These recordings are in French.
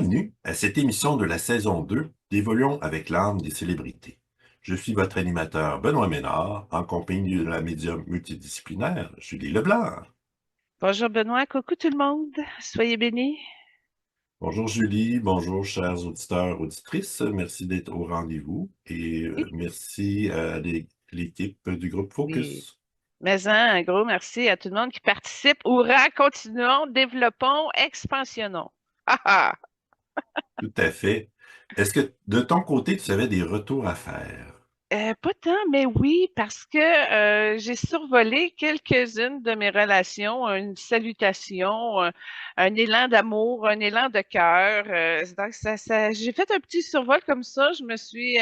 Bienvenue à cette émission de la saison 2 d'Évoluons avec l'âme des célébrités. Je suis votre animateur Benoît Ménard, en compagnie de la médium multidisciplinaire Julie Leblanc. Bonjour Benoît, coucou tout le monde, soyez bénis. Bonjour Julie, bonjour chers auditeurs, auditrices, merci d'être au rendez-vous et Oui, merci à l'équipe du groupe oui. Focus. Mais un gros merci à tout le monde qui participe. Hurrah, continuons, développons, expansionnons. Ah ah! Tout à fait. Est-ce que de ton côté, tu avais des retours à faire? Pas tant, mais oui, parce que j'ai survolé quelques-unes de mes relations, une salutation, un élan d'amour, un élan de cœur. Donc j'ai fait un petit survol comme ça. Je me suis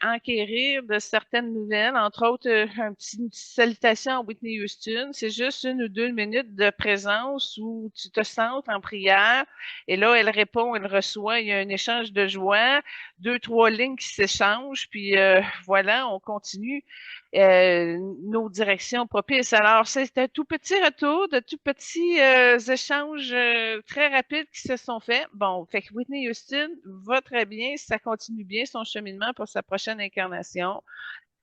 enquérir de certaines nouvelles, entre autres une petite salutation à Whitney Houston. C'est juste 1 ou 2 minutes de présence où tu te sens en prière. Et là, elle répond, elle reçoit, il y a un échange de joie, 2, 3 lignes qui s'échangent, puis voilà, on continue nos directions propices. Alors, c'est un tout petit retour, de tout petits échanges très rapides qui se sont faits. Bon, fait que Whitney Houston va très bien, ça continue bien son cheminement pour sa prochaine incarnation.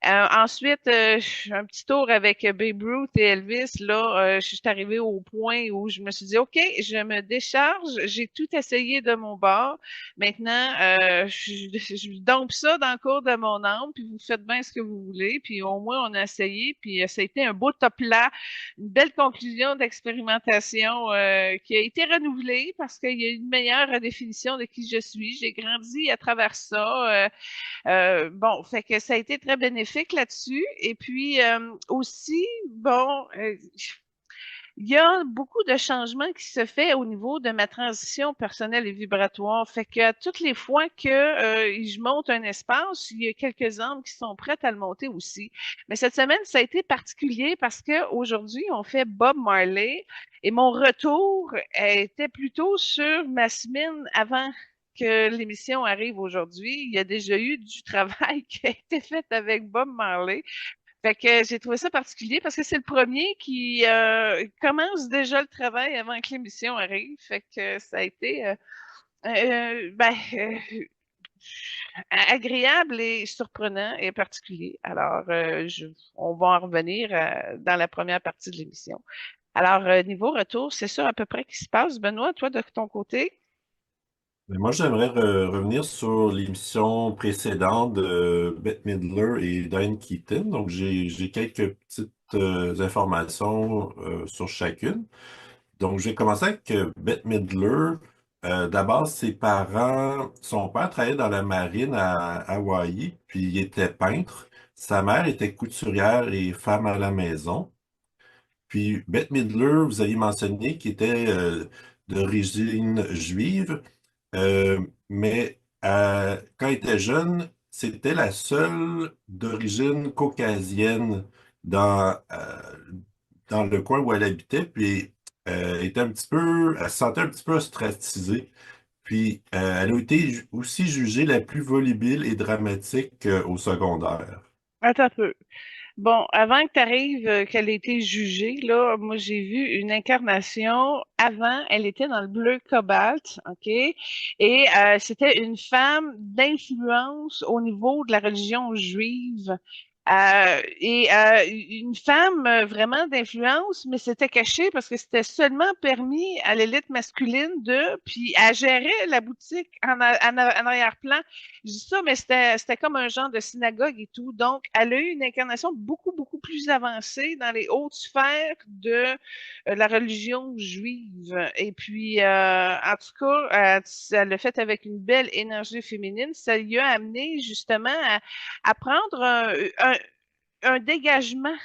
Ensuite, un petit tour avec Babe Ruth et Elvis. Là, je suis arrivée au point où je me suis dit, OK, je me décharge. J'ai tout essayé de mon bord. Maintenant, je dompe ça dans le cours de mon âme, puis vous faites bien ce que vous voulez. Puis au moins, on a essayé. Puis ça a été un beau top là, une belle conclusion d'expérimentation qui a été renouvelée parce qu'il y a une meilleure définition de qui je suis. J'ai grandi à travers ça. Bon, fait que ça a été très bénéfique là-dessus. Et puis aussi, bon, il y a beaucoup de changements qui se fait au niveau de ma transition personnelle et vibratoire. Fait que toutes les fois que je monte un espace, il y a quelques âmes qui sont prêtes à le monter aussi. Mais cette semaine, ça a été particulier parce que aujourd'hui, on fait Bob Marley et mon retour était plutôt sur ma semaine avant que l'émission arrive aujourd'hui. Il y a déjà eu du travail qui a été fait avec Bob Marley. Fait que j'ai trouvé ça particulier parce que c'est le premier qui commence déjà le travail avant que l'émission arrive. Fait que ça a été agréable et surprenant et particulier. Alors, on va en revenir dans la première partie de l'émission. Alors, niveau retour, c'est ça à peu près qui se passe. Benoît, toi, de ton côté? Mais moi, j'aimerais revenir sur l'émission précédente de Bette Midler et Diane Keaton. Donc, j'ai quelques petites informations sur chacune. Donc, j'ai commencé avec Bette Midler. D'abord, ses parents, son père travaillait dans la marine à Hawaï, puis il était peintre. Sa mère était couturière et femme à la maison. Puis Bette Midler, vous avez mentionné qu'il était d'origine juive. Mais quand elle était jeune, c'était la seule d'origine caucasienne dans, dans le coin où elle habitait, puis elle était un petit peu, elle se sentait un petit peu ostracisée. Puis elle a été aussi jugée la plus volubile et dramatique au secondaire. Attends un peu. Bon, avant que tu arrives, qu'elle ait été jugée, là, moi, j'ai vu une incarnation. Avant, elle était dans le bleu cobalt, OK? Et c'était une femme d'influence au niveau de la religion juive. Une femme vraiment d'influence, mais c'était caché parce que c'était seulement permis à l'élite masculine puis elle gérait la boutique en arrière-plan. Je dis ça, mais c'était comme un genre de synagogue et tout. Donc, elle a eu une incarnation beaucoup, beaucoup plus avancée dans les hautes sphères de la religion juive. Et puis, en tout cas, elle l'a fait avec une belle énergie féminine. Ça lui a amené justement à prendre un dégagement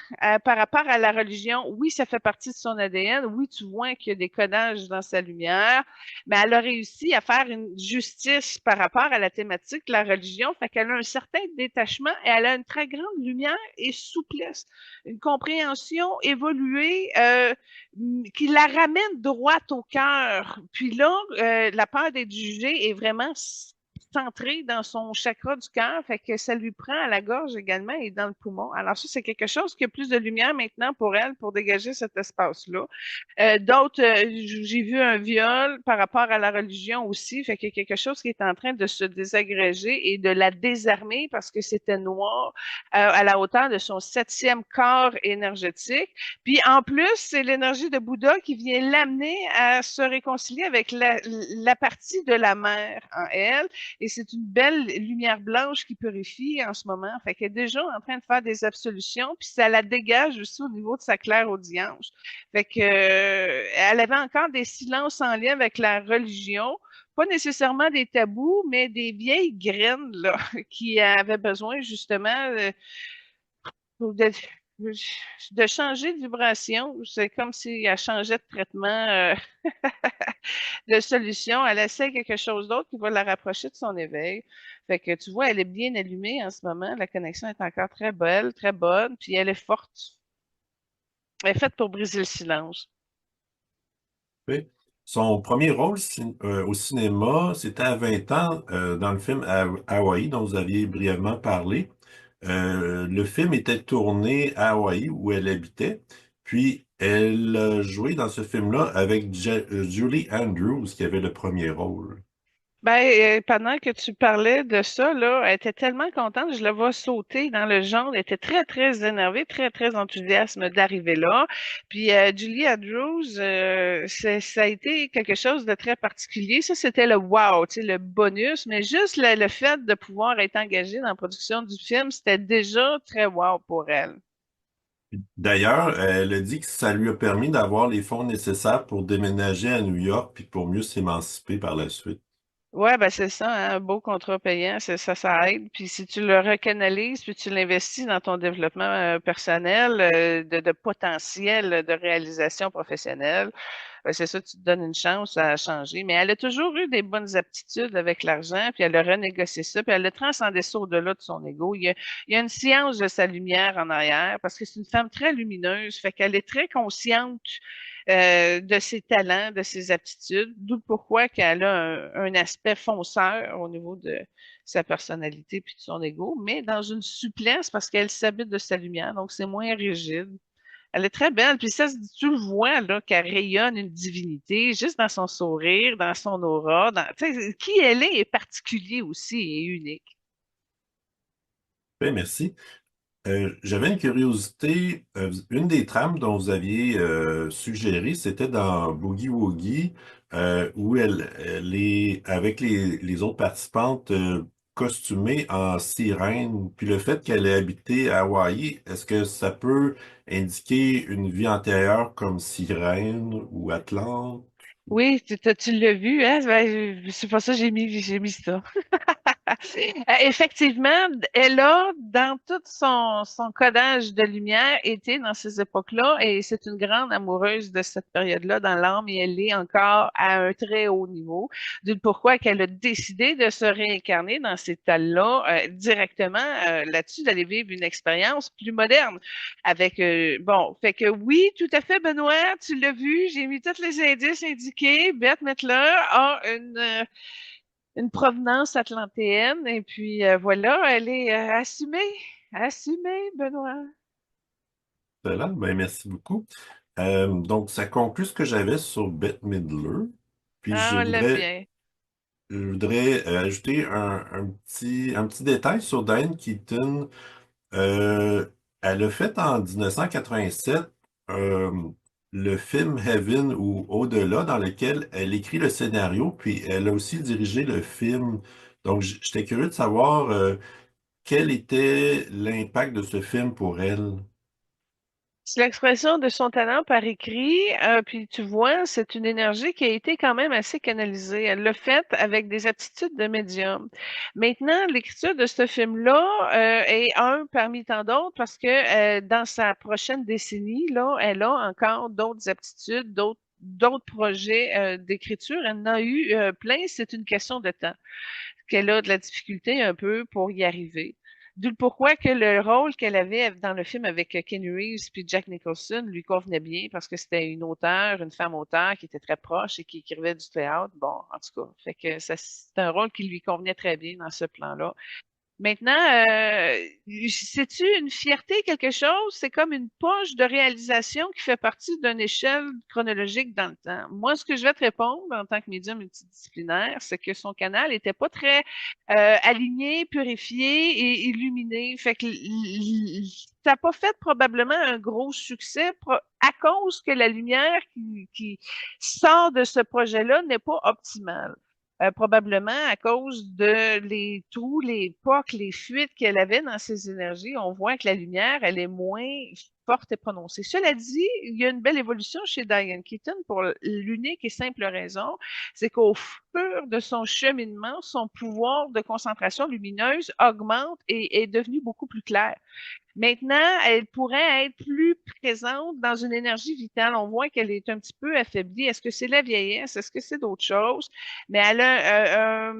par rapport à la religion. Oui, ça fait partie de son ADN. Oui, tu vois qu'il y a des codages dans sa lumière, mais elle a réussi à faire une justice par rapport à la thématique de la religion. Fait qu'elle a un certain détachement et elle a une très grande lumière et souplesse, une compréhension évoluée qui la ramène droite au cœur. Puis là, la peur d'être jugée est vraiment centré dans son chakra du cœur, fait que ça lui prend à la gorge également et dans le poumon. Alors ça, c'est quelque chose qui a plus de lumière maintenant pour elle, pour dégager cet espace-là. D'autres, j'ai vu un viol par rapport à la religion aussi, fait qu'il y a quelque chose qui est en train de se désagréger et de la désarmer parce que c'était noir à la hauteur de son septième corps énergétique. Puis en plus, c'est l'énergie de Bouddha qui vient l'amener à se réconcilier avec la partie de la mère en elle. Et c'est une belle lumière blanche qui purifie en ce moment. Fait qu'elle est déjà en train de faire des absolutions, puis ça la dégage aussi au niveau de sa claire audience. Fait que, elle avait encore des silences en lien avec la religion, pas nécessairement des tabous, mais des vieilles graines là, qui avaient besoin justement de, de changer de vibration. C'est comme si elle changeait de traitement, de solution. Elle essaie quelque chose d'autre qui va la rapprocher de son éveil. Fait que tu vois, elle est bien allumée en ce moment. La connexion est encore très belle, très bonne, puis elle est forte. Elle est faite pour briser le silence. Oui. Son premier rôle au cinéma, c'était à 20 ans dans le film Hawaii, dont vous aviez brièvement parlé. Le film était tourné à Hawaï, où elle habitait. Puis, elle a joué dans ce film-là avec Julie Andrews, qui avait le premier rôle. Ben, pendant que tu parlais de ça, là, elle était tellement contente, je la vois sauter dans le genre, elle était très, très énervée, très, très enthousiaste d'arriver là. Puis Julie Andrews, ça a été quelque chose de très particulier. Ça, c'était le wow, tu sais, le bonus, mais juste le fait de pouvoir être engagée dans la production du film, c'était déjà très wow pour elle. D'ailleurs, elle a dit que ça lui a permis d'avoir les fonds nécessaires pour déménager à New York, puis pour mieux s'émanciper par la suite. Ouais, ben c'est ça, hein, un beau contrat payant, ça aide. Puis si tu le recanalises, puis tu l'investis dans ton développement personnel, de potentiel de réalisation professionnelle, ben c'est ça, tu te donnes une chance à changer. Mais elle a toujours eu des bonnes aptitudes avec l'argent, puis elle a renégocié ça, puis elle a transcendé ça au-delà de son ego. Il y a une science de sa lumière en arrière, parce que c'est une femme très lumineuse, fait qu'elle est très consciente de ses talents, de ses aptitudes, d'où pourquoi qu'elle a un aspect fonceur au niveau de sa personnalité puis de son ego, mais dans une souplesse parce qu'elle s'habite de sa lumière, donc c'est moins rigide. Elle est très belle, puis ça, tu le vois là qu'elle rayonne une divinité juste dans son sourire, dans son aura, tu sais, qui elle est particulier aussi et unique. Oui, merci. J'avais une curiosité. Une des trames dont vous aviez suggéré, c'était dans Boogie Woogie, où elle est avec les autres participantes costumées en sirène. Puis le fait qu'elle ait habité à Hawaï, est-ce que ça peut indiquer une vie antérieure comme sirène ou Atlante? Oui, tu l'as vu, hein? Ben, c'est pour ça que j'ai mis ça. Effectivement, elle a, dans tout son codage de lumière, été dans ces époques-là et c'est une grande amoureuse de cette période-là dans l'âme et elle est encore à un très haut niveau. D'où pourquoi qu'elle a décidé de se réincarner dans ces tas-là directement là-dessus, d'aller vivre une expérience plus moderne. Avec, bon, fait que oui, tout à fait, Benoît, tu l'as vu, j'ai mis tous les indices indiqués. Bette Midler a une provenance atlantéenne. Et puis voilà, elle est assumée, Benoît. Excellent. Ben, merci beaucoup. Donc, ça conclut ce que j'avais sur Bette Midler. Puis Ah, on l'aime bien. je voudrais ajouter un petit détail sur Diane Keaton. Euh, Elle a fait en 1987 euh, le film Heaven ou Au-delà, dans lequel elle écrit le scénario, puis elle a aussi dirigé le film. Donc, j'étais curieux de savoir quel était l'impact de ce film pour elle. C'est l'expression de son talent par écrit, puis tu vois, c'est une énergie qui a été quand même assez canalisée. Elle l'a faite avec des aptitudes de médium. Maintenant, l'écriture de ce film-là est un parmi tant d'autres parce que dans sa prochaine décennie, là, elle a encore d'autres aptitudes, d'autres projets d'écriture. Elle en a eu plein. C'est une question de temps qu'elle a de la difficulté un peu pour y arriver. D'où le pourquoi que le rôle qu'elle avait dans le film avec Kenny Reeves puis Jack Nicholson lui convenait bien parce que c'était une auteure, une femme auteure qui était très proche et qui écrivait du théâtre. Bon, en tout cas, fait que ça, c'est un rôle qui lui convenait très bien dans ce plan-là. Maintenant, c'est-tu une fierté, quelque chose? C'est comme une poche de réalisation qui fait partie d'une échelle chronologique dans le temps. Moi, ce que je vais te répondre en tant que médium multidisciplinaire, c'est que son canal était pas très aligné, purifié et illuminé. Fait que ça n'a pas fait probablement un gros succès à cause que la lumière qui sort de ce projet-là n'est pas optimale. Probablement à cause de les trous, les pocs, les fuites qu'elle avait dans ses énergies. On voit que la lumière, elle est moins forte et prononcée. Cela dit, il y a une belle évolution chez Diane Keaton pour l'unique et simple raison, c'est qu'au fur de son cheminement, son pouvoir de concentration lumineuse augmente et est devenu beaucoup plus clair. Maintenant, elle pourrait être plus présente dans une énergie vitale. On voit qu'elle est un petit peu affaiblie. Est-ce que c'est la vieillesse? Est-ce que c'est d'autres choses? Mais elle a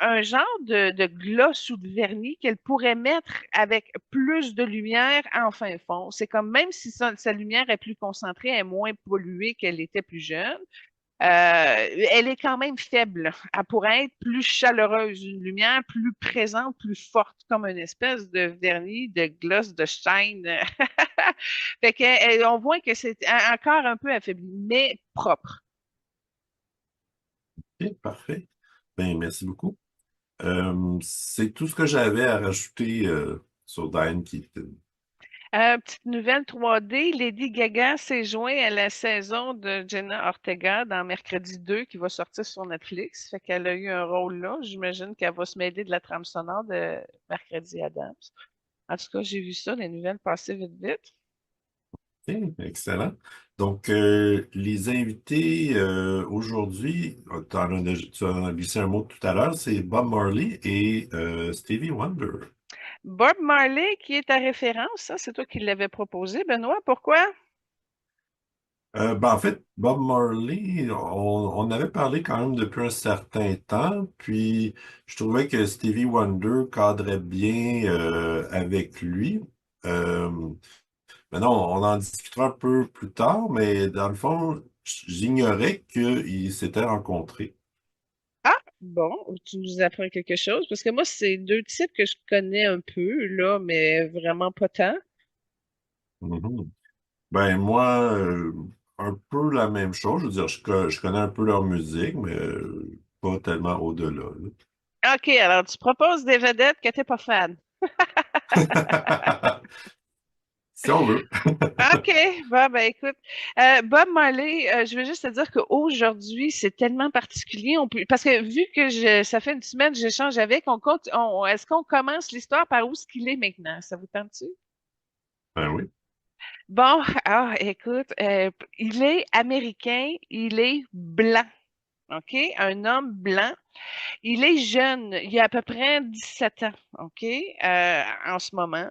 un genre de gloss ou de vernis qu'elle pourrait mettre avec plus de lumière en fin fond. C'est comme même si sa lumière est plus concentrée, elle est moins polluée qu'elle était plus jeune. Elle est quand même faible. Elle pourrait être plus chaleureuse, une lumière plus présente, plus forte, comme une espèce de vernis, de gloss, de shine. Fait que, on voit que c'est encore un peu affaibli, mais propre. OK, parfait. Ben, merci beaucoup. C'est tout ce que j'avais à rajouter sur Diane Keaton. Petite nouvelle 3D, Lady Gaga s'est joint à la saison de Jenna Ortega dans Mercredi 2 qui va sortir sur Netflix. Fait qu'elle a eu un rôle là. J'imagine qu'elle va se mêler de la trame sonore de Mercredi Adams. En tout cas, j'ai vu ça, les nouvelles passer vite vite. OK, excellent. Donc, les invités aujourd'hui, tu en as glissé un mot tout à l'heure, c'est Bob Marley et Stevie Wonder. Bob Marley, qui est ta référence, ça, c'est toi qui l'avais proposé, Benoît. Pourquoi? En fait, Bob Marley, on avait parlé quand même depuis un certain temps, puis je trouvais que Stevie Wonder cadrait bien avec lui. Euh, Maintenant, on en discutera un peu plus tard, mais dans le fond, j'ignorais qu'ils s'étaient rencontrés. Ah, bon, tu nous apprends quelque chose, parce que moi, c'est deux types que je connais un peu, là, mais vraiment pas tant. Mhm. Ben moi, un peu la même chose. Je veux dire, je connais un peu leur musique, mais pas tellement au-delà, OK, alors tu proposes des vedettes que t'es pas fan. là. Si on veut. OK, bon, ben écoute, Bob Marley, je veux juste te dire qu'aujourd'hui, c'est tellement particulier. Parce que vu que ça fait une semaine que j'échange avec, est-ce qu'on commence l'histoire par où ce qu'il est maintenant? Ça vous tente-tu? Ben oui. Bon, ah, écoute, il est américain, il est blanc, OK? Un homme blanc. Il est jeune, il a à peu près 17 ans, OK, en ce moment.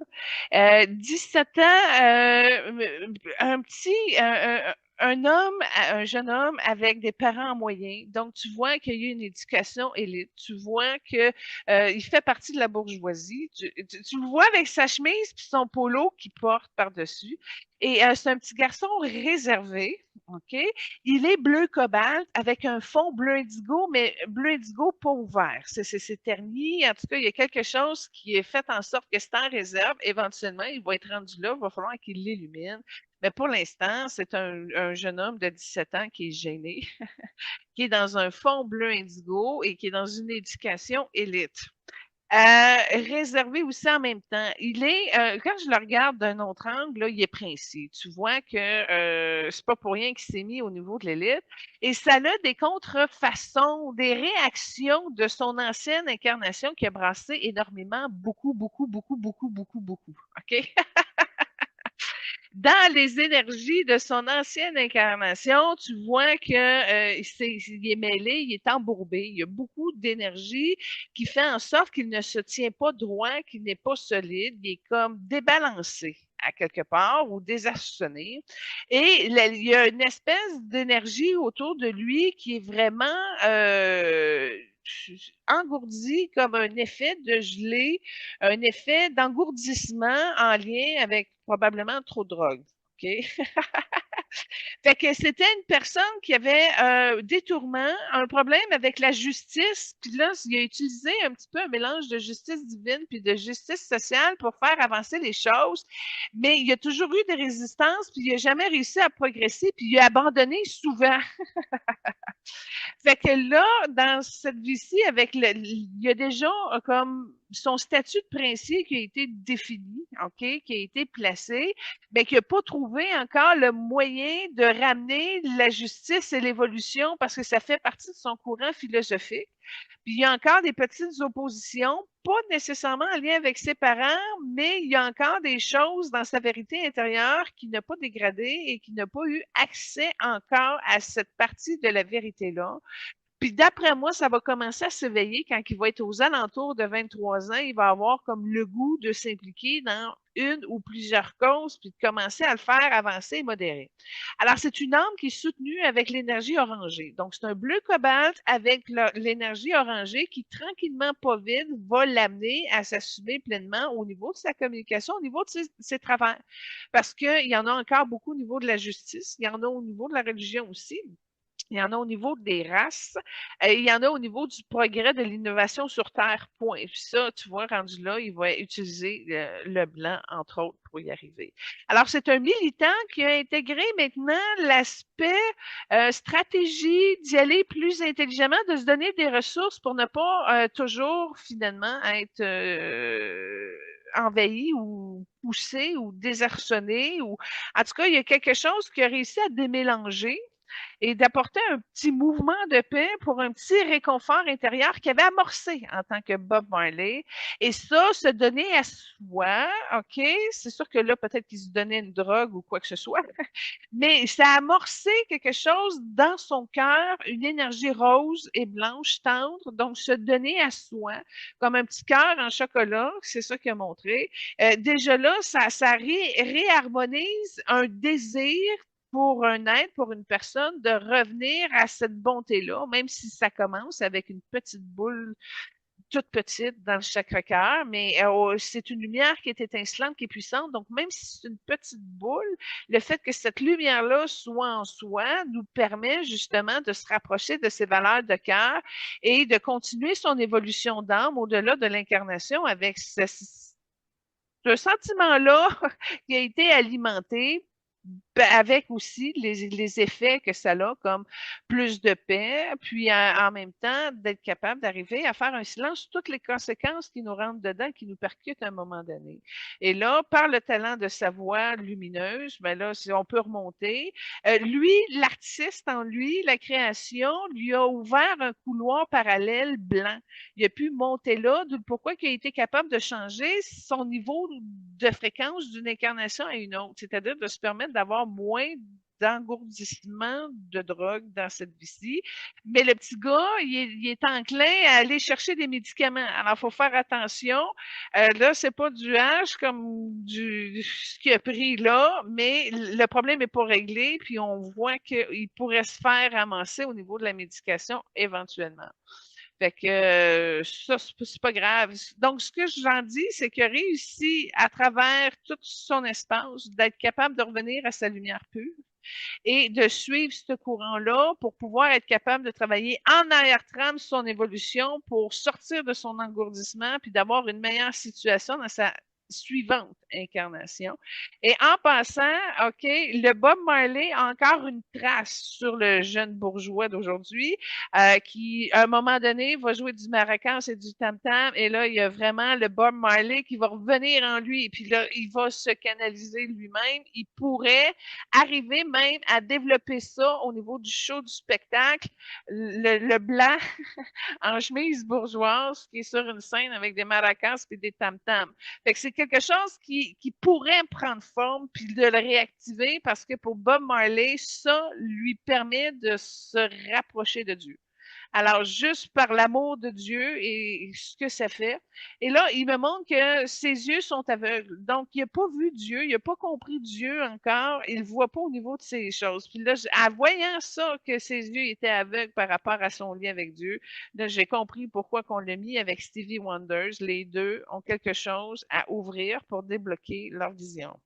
17 ans, un petit, un homme, un jeune homme avec des parents moyens. Donc, tu vois qu'il y a eu une éducation élite. Tu vois que il fait partie de la bourgeoisie. Tu le vois avec sa chemise puis son polo qu'il porte par-dessus. Et c'est un petit garçon réservé, OK? Il est bleu cobalt avec un fond bleu indigo, mais bleu indigo pas ouvert. C'est terni. En tout cas, il y a quelque chose qui est fait en sorte que c'est en réserve. Éventuellement, il va être rendu là. Il va falloir qu'il l'illumine. Mais pour l'instant, c'est un jeune homme de 17 ans qui est gêné, qui est dans un fond bleu indigo et qui est dans une éducation élite. Réservé aussi en même temps. Quand je le regarde d'un autre angle, là, il est princier. Tu vois que c'est pas pour rien qu'il s'est mis au niveau de l'élite. Et ça a des contrefaçons, des réactions de son ancienne incarnation qui a brassé énormément, beaucoup, beaucoup, beaucoup, beaucoup, beaucoup, beaucoup. OK? Dans les énergies de son ancienne incarnation, tu vois que il est mêlé, il est embourbé. Il y a beaucoup d'énergie qui fait en sorte qu'il ne se tient pas droit, qu'il n'est pas solide, il est comme débalancé. à quelque part ou désarçonné. Et il y a une espèce d'énergie autour de lui qui est vraiment engourdi comme un effet de gelée, un effet d'engourdissement en lien avec probablement trop de drogue. OK? Fait que c'était une personne qui avait des tourments, un problème avec la justice, puis là, il a utilisé un petit peu un mélange de justice divine puis de justice sociale pour faire avancer les choses, mais il a toujours eu des résistances, puis il n'a jamais réussi à progresser, puis il a abandonné souvent. Fait que là, dans cette vie-ci, il y a déjà comme son statut de princier qui a été défini, OK, qui a été placé, mais qui n'a pas trouvé encore le moyen de ramener la justice et l'évolution parce que ça fait partie de son courant philosophique. Puis il y a encore des petites oppositions, pas nécessairement en lien avec ses parents, mais il y a encore des choses dans sa vérité intérieure qui n'a pas dégradé et qui n'a pas eu accès encore à cette partie de la vérité-là. Puis d'après moi, ça va commencer à s'éveiller quand il va être aux alentours de 23 ans. Il va avoir comme le goût de s'impliquer dans une ou plusieurs causes, puis de commencer à le faire avancer et modérer. Alors, c'est une âme qui est soutenue avec l'énergie orangée. Donc, c'est un bleu cobalt avec l'énergie orangée qui, tranquillement, pas vite, va l'amener à s'assumer pleinement au niveau de sa communication, au niveau de ses travers. Parce qu'il y en a encore beaucoup au niveau de la justice, il y en a au niveau de la religion aussi. Il y en a au niveau des races, il y en a au niveau du progrès de l'innovation sur Terre, point. Puis ça, tu vois, rendu là, il va utiliser le blanc, entre autres, pour y arriver. Alors, c'est un militant qui a intégré maintenant l'aspect stratégie d'y aller plus intelligemment, de se donner des ressources pour ne pas toujours, finalement, être envahi ou poussé ou désarçonné. Ou... En tout cas, il y a quelque chose qui a réussi à démélanger et d'apporter un petit mouvement de paix pour un petit réconfort intérieur qu'il avait amorcé en tant que Bob Marley. Et ça, se donner à soi, OK, c'est sûr que là, peut-être qu'il se donnait une drogue ou quoi que ce soit, mais ça a amorcé quelque chose dans son cœur, une énergie rose et blanche tendre, donc se donner à soi, comme un petit cœur en chocolat, c'est ça qu'il a montré. Déjà là, ça réharmonise un désir pour un être, pour une personne, de revenir à cette bonté-là, même si ça commence avec une petite boule toute petite dans le chakra-cœur, mais c'est une lumière qui est étincelante, qui est puissante. Donc, même si c'est une petite boule, le fait que cette lumière-là soit en soi nous permet justement de se rapprocher de ses valeurs de cœur et de continuer son évolution d'âme au-delà de l'incarnation avec ce sentiment-là qui a été alimenté avec aussi les effets que ça a, comme plus de paix, puis en même temps d'être capable d'arriver à faire un silence sur toutes les conséquences qui nous rentrent dedans, qui nous percutent à un moment donné. Et là, par le talent de sa voix lumineuse, ben là, on peut remonter. Lui, l'artiste en lui, la création, lui a ouvert un couloir parallèle blanc. Il a pu monter là, pourquoi il a été capable de changer son niveau de fréquence d'une incarnation à une autre, c'est-à-dire de se permettre d'avoir moins d'engourdissement de drogue dans cette vie-ci. Mais le petit gars, il est enclin à aller chercher des médicaments. Alors, il faut faire attention. Là, c'est pas du H comme ce qu'il a pris là, mais le problème n'est pas réglé, puis on voit qu'il pourrait se faire ramasser au niveau de la médication éventuellement. Fait que ça, c'est pas grave. Donc, ce que j'en dis, c'est qu'il a réussi à travers tout son espace d'être capable de revenir à sa lumière pure et de suivre ce courant-là pour pouvoir être capable de travailler en arrière-trame sur son évolution pour sortir de son engourdissement puis d'avoir une meilleure situation dans sa suivante incarnation. Et en passant, OK, le Bob Marley a encore une trace sur le jeune bourgeois d'aujourd'hui qui, à un moment donné, va jouer du maracas et du tam-tam. Et là, il y a vraiment le Bob Marley qui va revenir en lui. Et puis là, il va se canaliser lui-même. Il pourrait arriver même à développer ça au niveau du show, du spectacle. Le blanc en chemise bourgeoise qui est sur une scène avec des maracas et des tam-tams. Fait que c'est quelque chose qui pourrait prendre forme puis de le réactiver parce que pour Bob Marley, ça lui permet de se rapprocher de Dieu. Alors, juste par l'amour de Dieu et ce que ça fait. Et là, il me montre que ses yeux sont aveugles. Donc, il n'a pas vu Dieu, il n'a pas compris Dieu encore, il ne voit pas au niveau de ces choses. Puis là, en voyant ça, que ses yeux étaient aveugles par rapport à son lien avec Dieu, là, j'ai compris pourquoi qu'on l'a mis avec Stevie Wonders. Les deux ont quelque chose à ouvrir pour débloquer leur vision.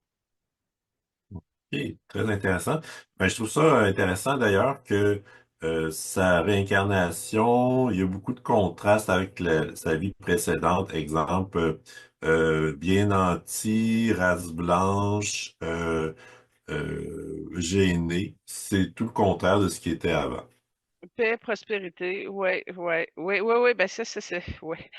Ok, très intéressant. Ben, je trouve ça intéressant d'ailleurs que sa réincarnation, il y a beaucoup de contrastes avec sa vie précédente. Exemple, bien nanti, race blanche, gêné. C'est tout le contraire de ce qui était avant. Paix, prospérité, ouais, ouais, ouais, ouais, ouais, ben ça, ouais.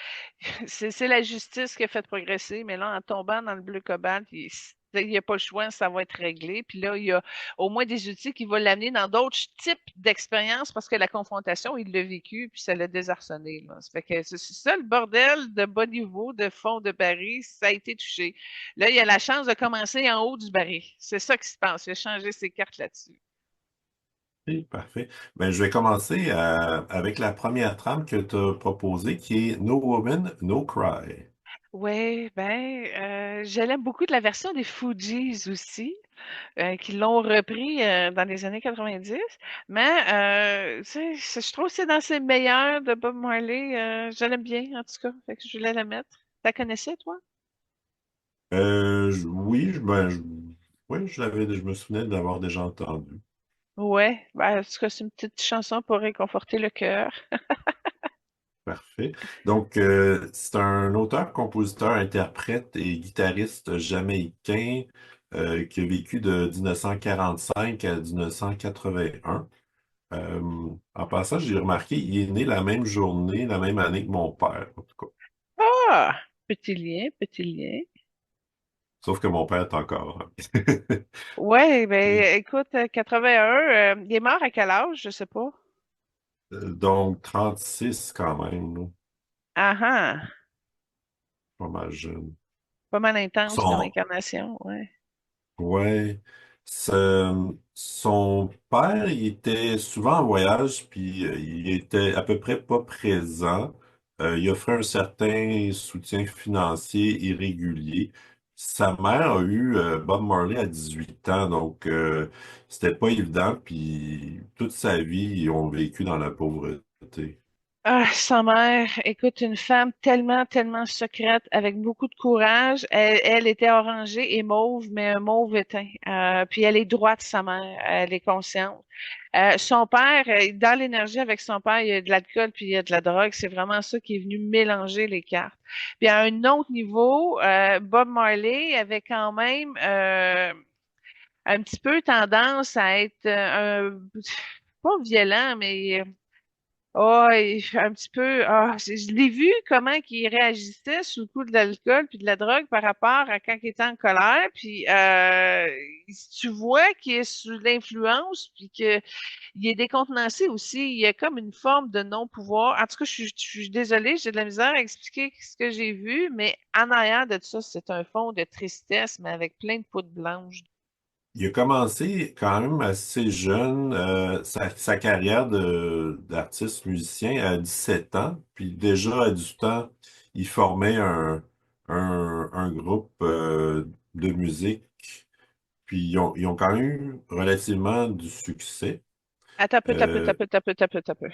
C'est la justice qui a fait progresser, mais là, en tombant dans le bleu cobalt, il n'y a pas le choix, ça va être réglé. Puis là, il y a au moins des outils qui vont l'amener dans d'autres types d'expériences parce que la confrontation, il l'a vécu, puis ça l'a désarçonné, là. Ça fait que c'est ça le bordel de bas niveau, de fond de baril, ça a été touché. Là, il a la chance de commencer en haut du baril. C'est ça qui se passe. Il a changé ses cartes là-dessus. Ok, parfait. Ben, je vais commencer avec la première trame que tu as proposée, qui est No Woman, No Cry. Ouais, ben, je l'aime beaucoup de la version des Fugees aussi, qui l'ont repris dans les années 90. Mais tu sais, je trouve que c'est dans ses meilleurs de Bob Marley. Je l'aime bien, en tout cas. Fait que je voulais la mettre. T'as connaissais, toi? Oui, oui, je me souvenais d'avoir déjà entendu. Ouais, ben, en tout cas, c'est une petite chanson pour réconforter le cœur. Parfait. Donc, c'est un auteur, compositeur, interprète et guitariste jamaïcain qui a vécu de 1945 à 1981. En passant, j'ai remarqué, il est né la même journée, la même année que mon père, en tout cas. Ah! Petit lien, petit lien. Sauf que mon père est encore. Ouais, Puis, ben, écoute, 81, il est mort à quel âge? Je sais pas. donc, 36 quand même, là, Ah ah! pas mal jeune. Pas mal intense comme Son, incarnation, ouais. Ouais. Son père, il était souvent en voyage, puis il était à peu près pas présent. Il offrait un certain soutien financier irrégulier. Sa mère a eu Bob Marley à 18 ans, donc c'était pas évident, puis toute sa vie, ils ont vécu dans la pauvreté. Ah, sa mère, écoute, une femme tellement, tellement secrète, avec beaucoup de courage. Elle était orangée et mauve, mais un mauve éteint. Puis elle est droite, sa mère. Elle est consciente. Son père, dans l'énergie avec son père, il y a de l'alcool puis il y a de la drogue. C'est vraiment ça qui est venu mélanger les cartes. Puis à un autre niveau, Bob Marley avait quand même un petit peu tendance à être pas violent, mais oh, un petit peu. Je l'ai vu comment il réagissait sous le coup de l'alcool puis de la drogue par rapport à quand il était en colère. Puis tu vois qu'il est sous l'influence puis que il est décontenancé aussi. Il y a comme une forme de non-pouvoir. En tout cas, je suis désolée, j'ai de la misère à expliquer ce que j'ai vu, mais en arrière de ça, c'est un fond de tristesse, mais avec plein de poudre blanche. Il a commencé quand même assez jeune sa carrière d'artiste musicien à 17 ans, puis déjà à 18 ans, il formait un groupe de musique, puis ils ont quand même eu relativement du succès. Attends un peu, tape, Euh, tape, tape, tape, tape.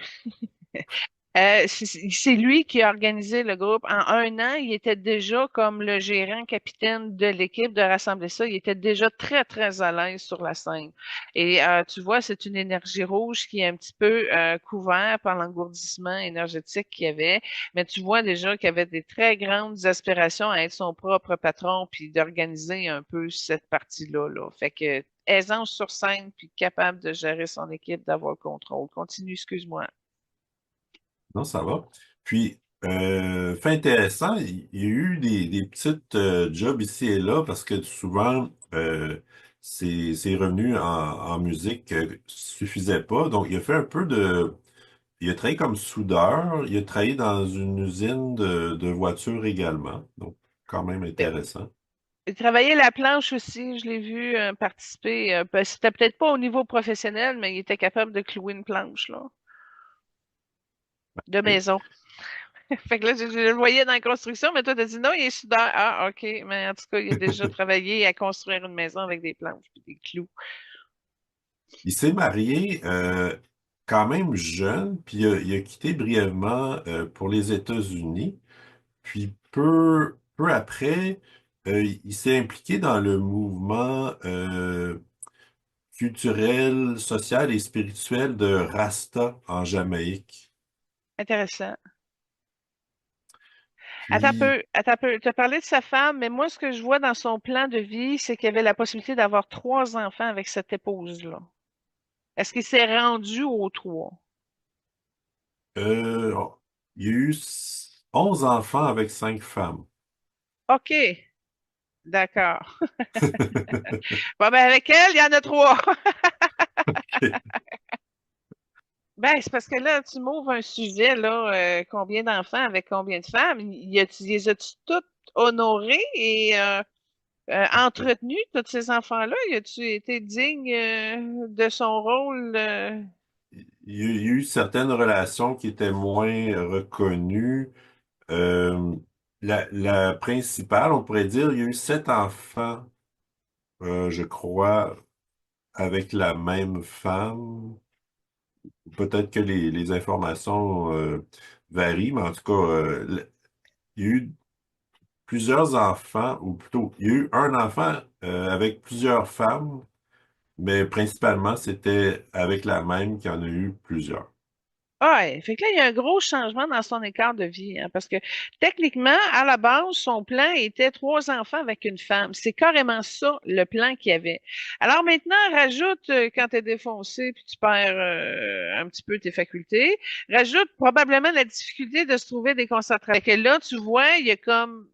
C'est lui qui a organisé le groupe. En un an, il était déjà comme le gérant capitaine de l'équipe de rassembler ça. Il était déjà très, très à l'aise sur la scène. Et tu vois, c'est une énergie rouge qui est un petit peu couvert par l'engourdissement énergétique qu'il y avait. Mais tu vois déjà qu'il avait des très grandes aspirations à être son propre patron puis d'organiser un peu cette partie-là, là. Fait que aisance sur scène puis capable de gérer son équipe, d'avoir le contrôle. Continue, excuse-moi. non, ça va. Puis, fait intéressant, il y a eu des petites jobs ici et là parce que souvent, ses revenus en musique suffisaient pas. Donc, il a fait un peu de... Il a travaillé comme soudeur, il a travaillé dans une usine de voitures également. Donc, quand même intéressant. Il travaillait la planche aussi, je l'ai vu participer. C'était peut-être pas au niveau professionnel, mais il était capable de clouer une planche, là. de maison. Fait que là, je le voyais dans la construction, mais toi, t'as dit non, il est soudeur. Ah, OK. Mais en tout cas, il a déjà travaillé à construire une maison avec des planches et des clous. Il s'est marié quand même jeune, puis il a quitté brièvement pour les États-Unis. Puis peu après, il s'est impliqué dans le mouvement culturel, social et spirituel de Rasta en Jamaïque. Intéressant. Puis, Attends un peu. Tu as parlé de sa femme, mais moi, ce que je vois dans son plan de vie, c'est qu'il avait la possibilité d'avoir 3 enfants avec cette épouse-là. Est-ce qu'il s'est rendu aux 3? euh, il y a eu 11 enfants avec 5 femmes. OK, d'accord. Bon, ben, avec elle, il y en a 3. Ben, c'est parce que là, tu m'ouvres un sujet, là, combien d'enfants avec combien de femmes? Les as-tu toutes honorés et entretenus, tous ces enfants-là? Y a-tu été digne de son rôle? Il y a eu certaines relations qui étaient moins reconnues. Euh, la principale, on pourrait dire, il y a eu 7 enfants, je crois, avec la même femme. Peut-être que les informations varient, mais en tout cas, il y a eu plusieurs enfants, ou plutôt, il y a eu un enfant avec plusieurs femmes, mais principalement, c'était avec la même qu'il y en a eu plusieurs. Ah, ouais. Fait que là, il y a un gros changement dans son écart de vie, hein, parce que techniquement, à la base, son plan était 3 enfants avec une femme. C'est carrément ça, le plan qu'il y avait. Alors maintenant, rajoute, quand tu es défoncé puis tu perds un petit peu tes facultés, rajoute probablement la difficulté de se trouver des concentrations. Fait que là, tu vois, il y a comme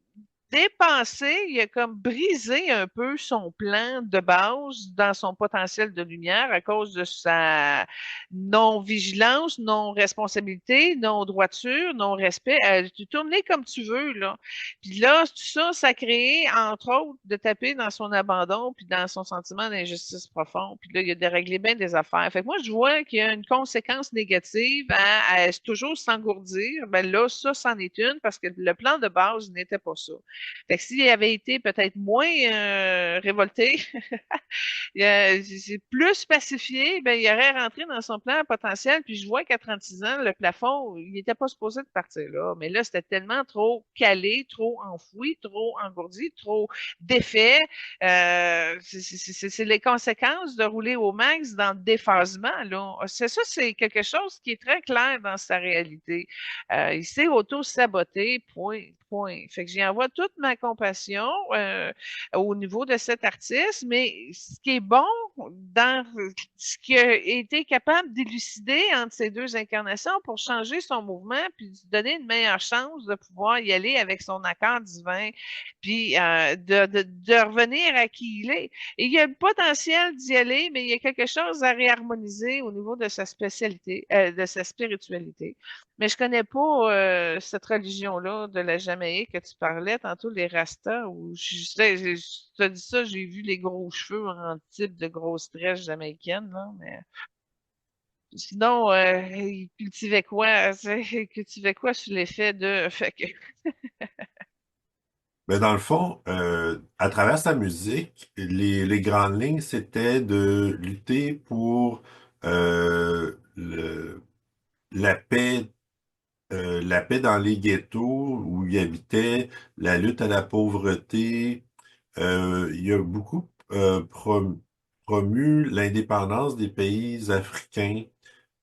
dépassé, il a comme brisé un peu son plan de base dans son potentiel de lumière à cause de sa non-vigilance, non-responsabilité, non-droiture, non-respect. Tu tournes comme tu veux, là. Puis là, tout ça, ça a créé, entre autres, de taper dans son abandon puis dans son sentiment d'injustice profond. Puis là, il a déréglé bien des affaires. Fait que moi, je vois qu'il y a une conséquence négative à toujours s'engourdir. Ben là, ça, c'en est une parce que le plan de base n'était pas ça. Fait que s'il avait été peut-être moins révolté, c'est plus pacifié, ben, il aurait rentré dans son plan potentiel. Puis je vois qu'à 36 ans, le plafond, il n'était pas supposé de partir là. Mais là, c'était tellement trop calé, trop enfoui, trop engourdi, trop défait. C'est les conséquences de rouler au max dans le déphasement, là. C'est ça, c'est quelque chose qui est très clair dans sa réalité. Il s'est auto-saboté, point, point. Fait que j'y envoie toute ma compassion au niveau de cet artiste, mais ce qui est bon dans ce qu'il a été capable d'élucider entre ces 2 incarnations pour changer son mouvement puis lui donner une meilleure chance de pouvoir y aller avec son accord divin puis de revenir à qui il est. Et il y a le potentiel d'y aller, mais il y a quelque chose à réharmoniser au niveau de sa spécialité, de sa spiritualité. Mais je connais pas cette religion-là de la Jamaïque que tu parlais tantôt, les Rastas, où je te dis ça, j'ai vu les gros cheveux en type de grosse tresse jamaïcaine, là, mais sinon, ils cultivaient quoi? Ils cultivaient quoi sous l'effet de. Fait que, Mais dans le fond, à travers sa musique, les grandes lignes, c'était de lutter pour la paix, la paix dans les ghettos où il habitait, la lutte à la pauvreté. Il a beaucoup promu l'indépendance des pays africains.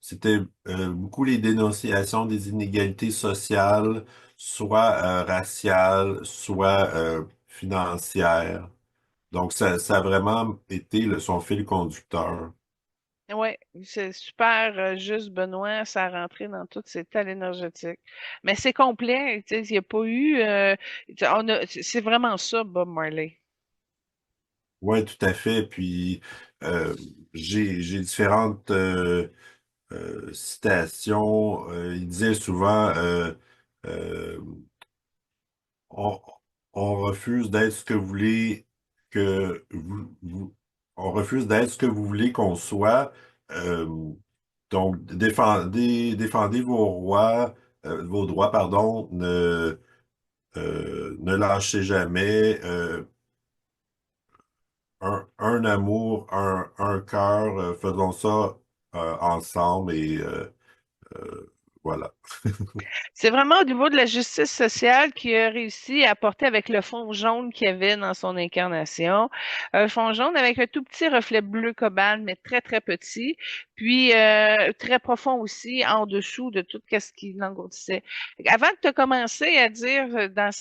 C'était beaucoup les dénonciations des inégalités sociales, soit raciales, soit financières. Donc, ça a vraiment été son fil conducteur. ouais, c'est super juste, Benoît, ça a rentré dans tout, c'est tel énergétique. Mais c'est complet, tu sais, il n'y a pas eu. C'est vraiment ça, Bob Marley. Oui, tout à fait. Puis, euh, j'ai différentes citations. Il disait souvent, euh, on, on refuse d'être ce que vous voulez que on refuse d'être ce que vous voulez qu'on soit. Euh, Donc, défendez vos droits, pardon, ne lâchez jamais. Un amour, un cœur, faisons ça ensemble et voilà. C'est vraiment au niveau de la justice sociale qu'il a réussi à apporter avec le fond jaune qu'il y avait dans son incarnation. Un fond jaune avec un tout petit reflet bleu cobalt, mais très, très petit. Puis très profond aussi en dessous de tout ce qui l'engourdissait. Avant de te commencer à dire dans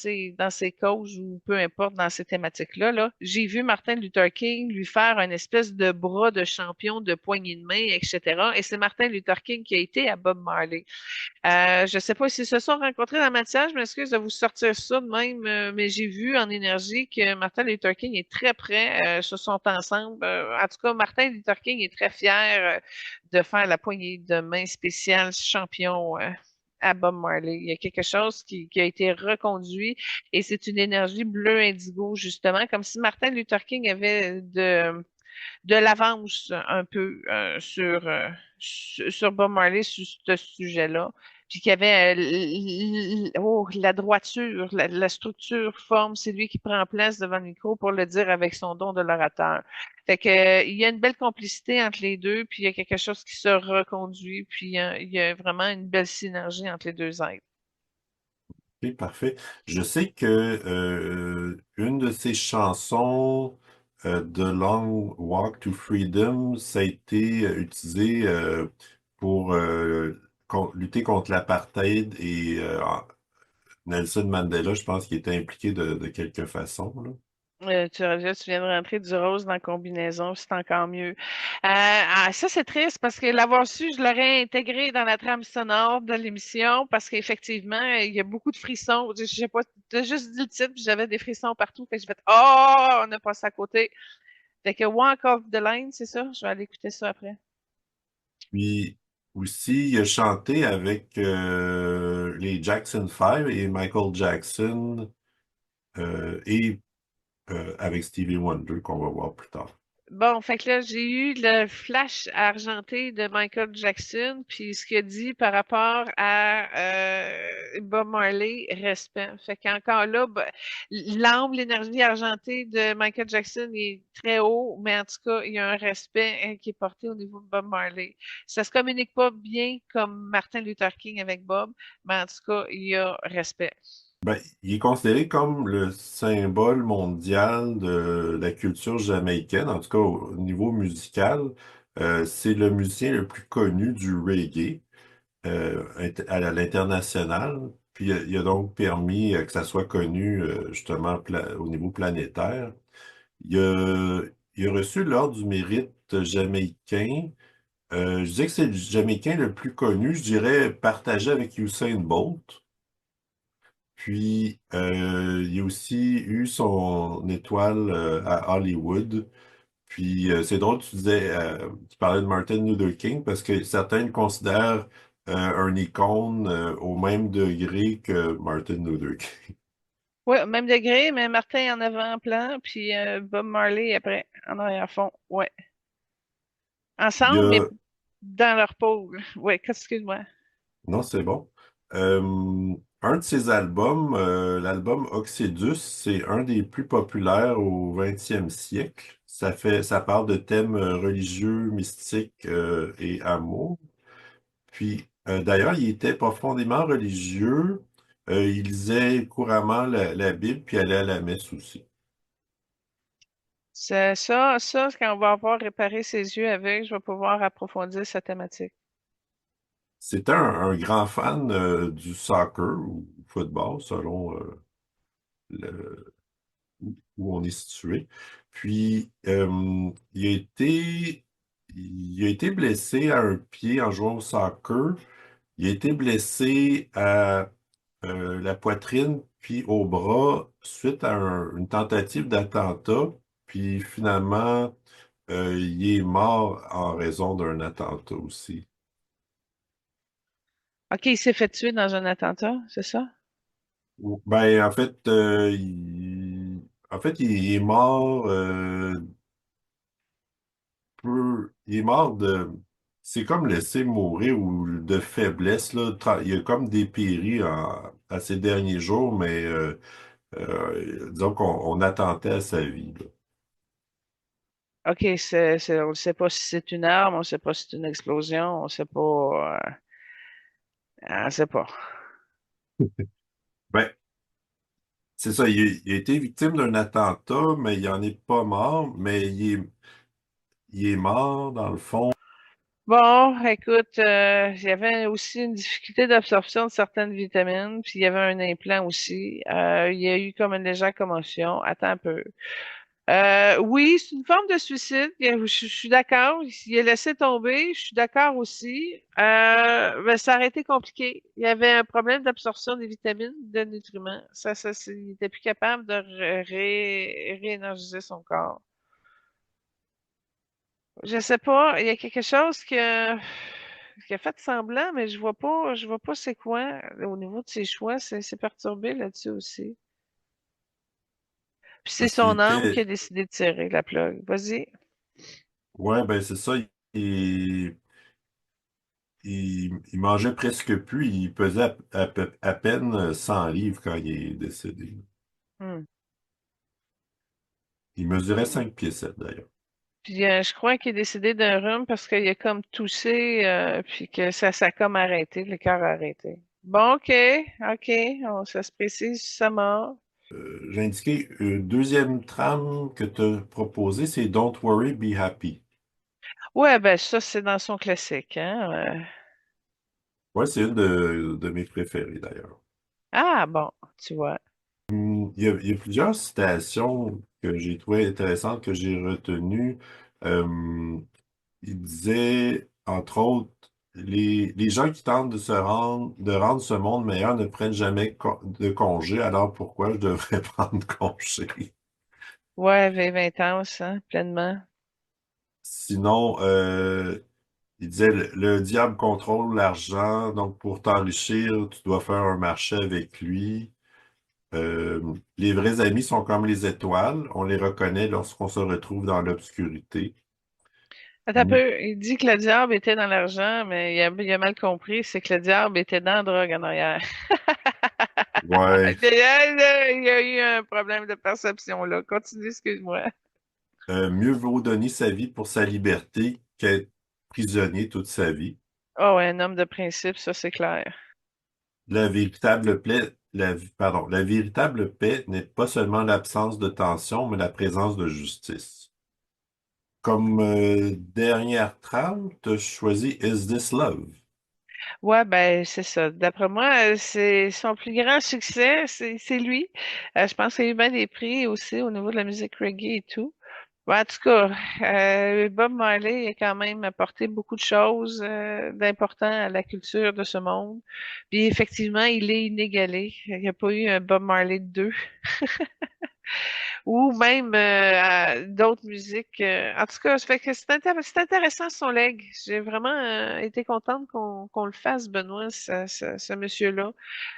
ces causes ou peu importe dans ces thématiques-là, là, j'ai vu Martin Luther King lui faire une espèce de bras de champion de poignée de main, etc. Et c'est Martin Luther King qui a été à Bob Marley. Je ne sais pas s'ils se sont rencontrés dans la matière, je m'excuse de vous sortir ça de même, mais j'ai vu en énergie que Martin Luther King est très près, se sont ensemble. En tout cas, Martin Luther King est très fier de faire la poignée de main spéciale champion à Bob Marley. Il y a quelque chose qui a été reconduit et c'est une énergie bleu indigo, justement, comme si Martin Luther King avait de l'avance un peu sur Bob Marley sur ce sujet-là. Puis qu'il y avait la droiture, la structure, forme, c'est lui qui prend place devant le micro pour le dire avec son don de l'orateur. Fait que il y a une belle complicité entre les deux, puis il y a quelque chose qui se reconduit, puis il y a vraiment une belle synergie entre les deux êtres. Ok, parfait. Je sais que une de ces chansons de Long Walk to Freedom, ça a été utilisé pour lutter contre l'apartheid et Nelson Mandela, je pense qu'il était impliqué de quelque façon, là. Tu viens de rentrer du rose dans la combinaison, c'est encore mieux. Ça, c'est triste parce que l'avoir su, je l'aurais intégré dans la trame sonore de l'émission parce qu'effectivement, il y a beaucoup de frissons. Je sais pas, tu as juste dit le titre, puis j'avais des frissons partout. Fait que j'ai fait Oh, on a passé à côté. Fait que Walk Off the Line, c'est ça? Je vais aller écouter ça après. Puis aussi, il a chanté avec les Jackson 5 et Michael Jackson et avec Stevie Wonder qu'on va voir plus tard. Bon, fait que là, j'ai eu le flash argenté de Michael Jackson, puis ce qu'il a dit par rapport à Bob Marley, respect. Fait qu'encore là, l'âme, l'énergie argentée de Michael Jackson est très haut, mais en tout cas, il y a un respect qui est porté au niveau de Bob Marley. Ça se communique pas bien comme Martin Luther King avec Bob, mais en tout cas, il y a respect. Ben, il est considéré comme le symbole mondial de la culture jamaïcaine, en tout cas au niveau musical. C'est le musicien le plus connu du reggae à l'international. Puis il a donc permis que ça soit connu justement au niveau planétaire. Il a, il a reçu l'Ordre du mérite jamaïcain. Je dis que c'est le Jamaïcain le plus connu, je dirais partagé avec Usain Bolt. Puis, il a aussi eu son étoile à Hollywood. Puis, c'est drôle, tu parlais de Martin Luther King parce que certains le considèrent un icône au même degré que Martin Luther King. Oui, même degré, mais Martin en avant-plan, puis Bob Marley après, en arrière-fond. Ouais. Il y Ensemble, mais a... dans leur pôle. Ouais, excuse-moi. Non, c'est bon. Un de ses albums, l'album Oxydus, c'est un des plus populaires au 20e siècle. Ça parle de thèmes religieux, mystiques et amour. Puis, d'ailleurs, il était profondément religieux. Il lisait couramment la Bible, puis allait à la messe aussi. C'est ça, quand on va avoir réparé ses yeux avec, je vais pouvoir approfondir sa thématique. C'était un grand fan du soccer ou football, selon le- où on est situé. Puis, il a été blessé à un pied en jouant au soccer. Il a été blessé à la poitrine puis au bras suite à une tentative d'attentat. Puis finalement, il est mort en raison d'un attentat aussi. OK, il s'est fait tuer dans un attentat, c'est ça? Ben, en fait, il est mort il est mort c'est comme laisser mourir ou de faiblesse, là. Il y a comme dépéri à ces derniers jours, mais disons qu'on attendait à sa vie, là. OK, on ne sait pas si c'est une arme, on ne sait pas si c'est une explosion, on ne sait pas. On ne sait pas. Ben, c'est ça, il a été victime d'un attentat, mais il en est pas mort, mais il est mort, dans le fond. Bon, écoute, il y avait aussi une difficulté d'absorption de certaines vitamines, puis il y avait un implant aussi. Il y a eu comme une légère commotion. Attends un peu. Oui, c'est une forme de suicide. Je suis d'accord. Il a laissé tomber. Je suis d'accord aussi. Mais ça aurait été compliqué. Il y avait un problème d'absorption des vitamines, de nutriments. Il était plus capable de réénergiser son corps. Je sais pas. Il y a quelque chose qui a fait semblant, mais je vois pas c'est quoi. Au niveau de ses choix, c'est perturbé là-dessus aussi. Puis c'est Parce qu'il son âme qui a était, décidé de tirer la plug. Vas-y. ouais, ben c'est ça, il mangeait presque plus, il pesait à peine 100 livres quand il est décédé. Hmm. Il mesurait 5 pieds 7 d'ailleurs. Puis je crois qu'il est décédé d'un rhume parce qu'il a comme toussé, puis que ça a comme arrêté, le cœur a arrêté. Bon, OK, ça se précise, sa mort. J'ai indiqué une deuxième trame que tu as proposée, c'est Don't Worry, Be Happy. Ouais, ben ça, c'est dans son classique, hein. Ouais, c'est une de mes préférées d'ailleurs. Ah bon, tu vois. Il y a plusieurs citations que j'ai trouvées intéressantes, que j'ai retenues. Euh, il disait, entre autres, les gens qui tentent de rendre ce monde meilleur ne prennent jamais de congé, alors pourquoi je devrais prendre congé? Ouais, vive intense, hein, pleinement. Sinon, il disait, le diable contrôle l'argent, donc pour t'enrichir, tu dois faire un marché avec lui. Les vrais amis sont comme les étoiles, on les reconnaît lorsqu'on se retrouve dans l'obscurité. Attends un peu, il dit que le diable était dans l'argent, mais il a mal compris, c'est que le diable était dans la drogue en arrière. Ouais, Il y a eu un problème de perception là. Continue, excuse-moi. mieux vaut donner sa vie pour sa liberté qu'être prisonnier toute sa vie. Oh ouais, un homme de principe, ça c'est clair. La véritable paix n'est pas seulement l'absence de tension, mais la présence de justice. Comme dernière trame, tu as choisi Is This Love? Ouais, ben c'est ça. D'après moi, c'est son plus grand succès, c'est lui. Je pense qu'il y a eu bien des prix aussi au niveau de la musique reggae et tout. Ouais, en tout cas, Bob Marley a quand même apporté beaucoup de choses d'important à la culture de ce monde. Puis effectivement, il est inégalé. Il n'y a pas eu un Bob Marley 2 ou même d'autres musiques. En tout cas, ça fait que c'est intéressant son leg. J'ai vraiment été contente qu'on le fasse, Benoît, ce monsieur-là,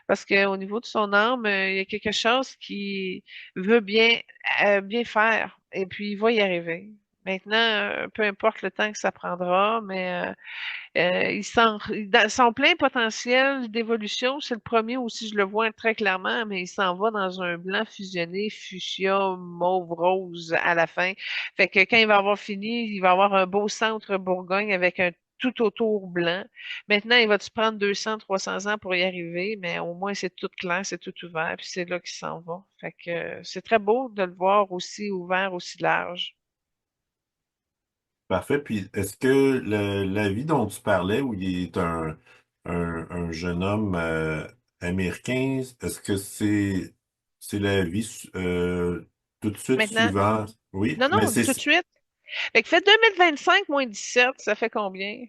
parce qu'au niveau de son âme, il y a quelque chose qui veut bien faire, et puis il va y arriver. Maintenant, peu importe le temps que ça prendra, mais dans son plein potentiel d'évolution, c'est le premier aussi, je le vois très clairement, mais il s'en va dans un blanc fusionné, fuchsia, mauve, rose à la fin. Fait que quand il va avoir fini, il va avoir un beau centre Bourgogne avec un tout autour blanc. Maintenant, il va-tu prendre 200, 300 ans pour y arriver, mais au moins c'est tout clair, c'est tout ouvert, puis c'est là qu'il s'en va. Fait que c'est très beau de le voir aussi ouvert, aussi large. Parfait. Puis, est-ce que la vie dont tu parlais, où il est un jeune homme américain, est-ce que c'est la vie tout de suite Maintenant, suivant? Oui, non, mais non, tout de suite. Fait que fait 2025 moins 17, ça fait combien?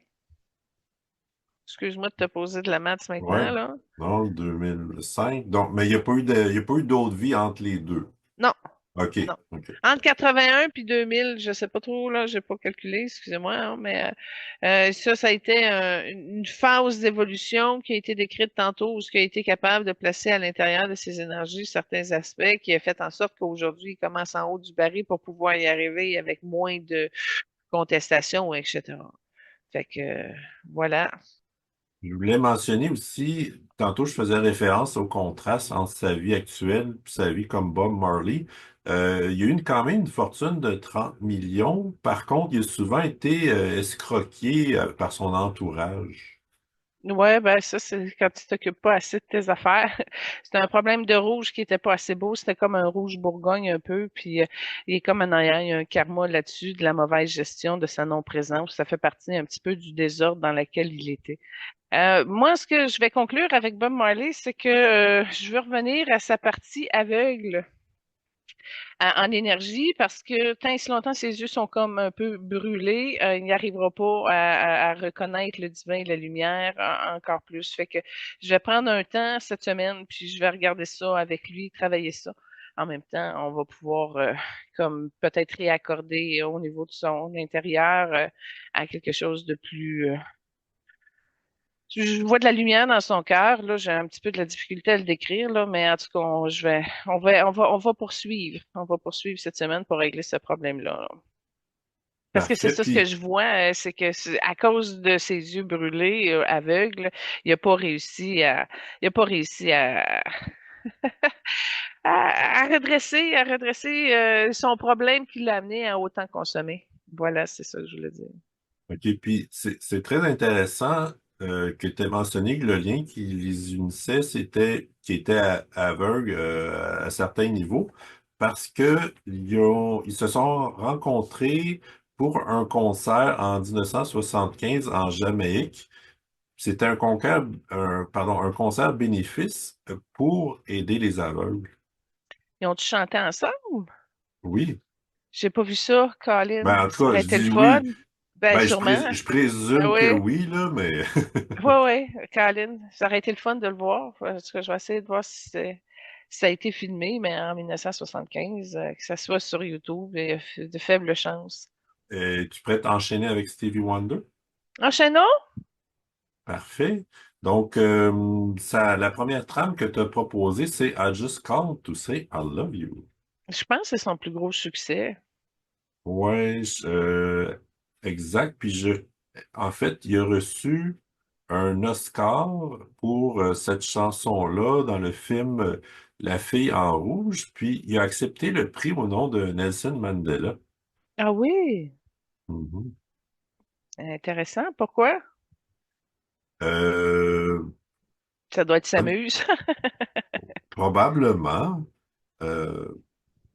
Excuse-moi de te poser de la maths ouais, maintenant, là. non, 2005. Donc, mais il y a pas eu d'autre vie entre les deux. Non, OK, non. OK. Entre 81 puis 2000, je sais pas trop, là, j'ai pas calculé, excusez-moi, hein, mais ça a été une phase d'évolution qui a été décrite tantôt, où ce qui a été capable de placer à l'intérieur de ses énergies certains aspects, qui a fait en sorte qu'aujourd'hui, il commence en haut du baril pour pouvoir y arriver avec moins de contestation, etc. Fait que, voilà. Je voulais mentionner aussi, tantôt je faisais référence au contraste entre sa vie actuelle et sa vie comme Bob Marley. Il y a eu quand même une fortune de 30 millions. Par contre, il a souvent été escroqué par son entourage. Ouais, ben ça, c'est quand tu t'occupes pas assez de tes affaires. C'était un problème de rouge qui était pas assez beau. C'était comme un rouge Bourgogne un peu. Puis il est comme en arrière, il y a un karma là-dessus de la mauvaise gestion de sa non-présence. Ça fait partie un petit peu du désordre dans lequel il était. Moi, ce que je vais conclure avec Bob Marley, c'est que je veux revenir à sa partie aveugle en énergie parce que tant et si longtemps ses yeux sont comme un peu brûlés, il n'y arrivera pas à reconnaître le divin et la lumière encore plus. Fait que je vais prendre un temps cette semaine, puis je vais regarder ça avec lui, travailler ça. En même temps, on va pouvoir comme peut-être réaccorder au niveau de son intérieur à quelque chose de plus je vois de la lumière dans son cœur, là. J'ai un petit peu de la difficulté à le décrire, là, mais en tout cas, on va poursuivre. On va poursuivre cette semaine pour régler ce problème-là, là. Parce que c'est Parfait. ça ce que Puis, je vois, c'est que à cause de ses yeux brûlés, aveugles, il a pas réussi il a pas réussi à redresser son problème qui l'a amené à autant consommer. Voilà, c'est ça que je voulais dire. OK, puis c'est très intéressant que tu aies mentionné que le lien qui les unissait, c'était qu'ils étaient aveugles à certains niveaux parce que ils se sont rencontrés pour un concert en 1975 en Jamaïque. C'était un concert bénéfice pour aider les aveugles. Ils ont-tu chanté ensemble? Oui. J'ai pas vu ça, Colin. Ben, en tout Ça cas, aurait je été le dis fun. oui. Ben, Ben, sûrement. je Ah présume que oui. oui, là, mais Oui, oui, Colin. Ça aurait été le fun de le voir. Parce que je vais essayer de voir si ça a été filmé, mais en 1975, que ça soit sur YouTube, et de faibles chances. tu pourrais t'enchaîner avec Stevie Wonder? Enchaînons? Parfait. Donc, la première trame que tu as proposée, c'est I just called to say I love you. Je pense que c'est son plus gros succès. Ouais, exact. En fait, il a reçu un Oscar pour cette chanson-là dans le film La fille en rouge, puis il a accepté le prix au nom de Nelson Mandela. Ah oui? Mhm. Intéressant. Pourquoi? Euh, Ça doit être s'amuse. Probablement. Euh,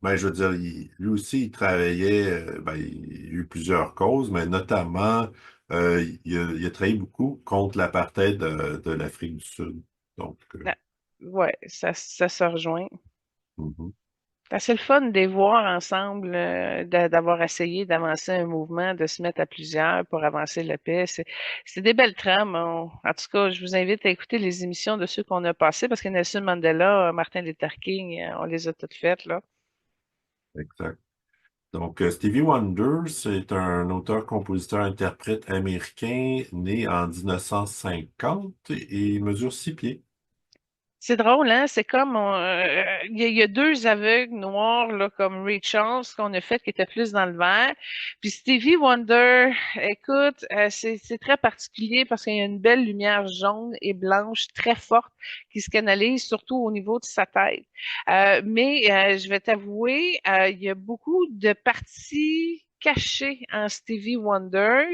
Ben, je veux dire, lui aussi, il travaillait, ben, il y a eu plusieurs causes, mais notamment, il a travaillé beaucoup contre l'apartheid de l'Afrique du Sud. Donc, Ah, ouais, ça se rejoint. mhm, C'est le fun de les voir ensemble, d'avoir essayé d'avancer un mouvement, de se mettre à plusieurs pour avancer la paix. C'est des belles trames. En tout cas, je vous invite à écouter les émissions de ceux qu'on a passés parce que Nelson Mandela, Martin Luther King, on les a toutes faites, là. exact. Donc, Stevie Wonder, c'est un auteur, compositeur, interprète américain né en 1950 et il mesure 6 pieds. C'est drôle, hein? C'est comme il y a deux aveugles noirs là, comme Ray Charles qu'on a fait qui était plus dans le vert. Puis Stevie Wonder, écoute, c'est très particulier parce qu'il y a une belle lumière jaune et blanche très forte qui se canalise surtout au niveau de sa tête. Mais je vais t'avouer, il y a beaucoup de parties cachées en Stevie Wonders.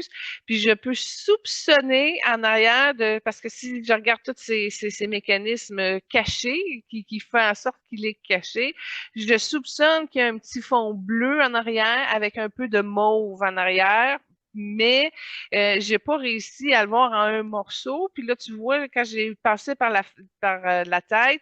Puis je peux soupçonner en arrière de, parce que si je regarde tous ces mécanismes cachés qui font en sorte qu'il est caché, je soupçonne qu'il y a un petit fond bleu en arrière avec un peu de mauve en arrière. Mais j'ai pas réussi à le voir en un morceau. Puis là, tu vois, quand j'ai passé par la tête,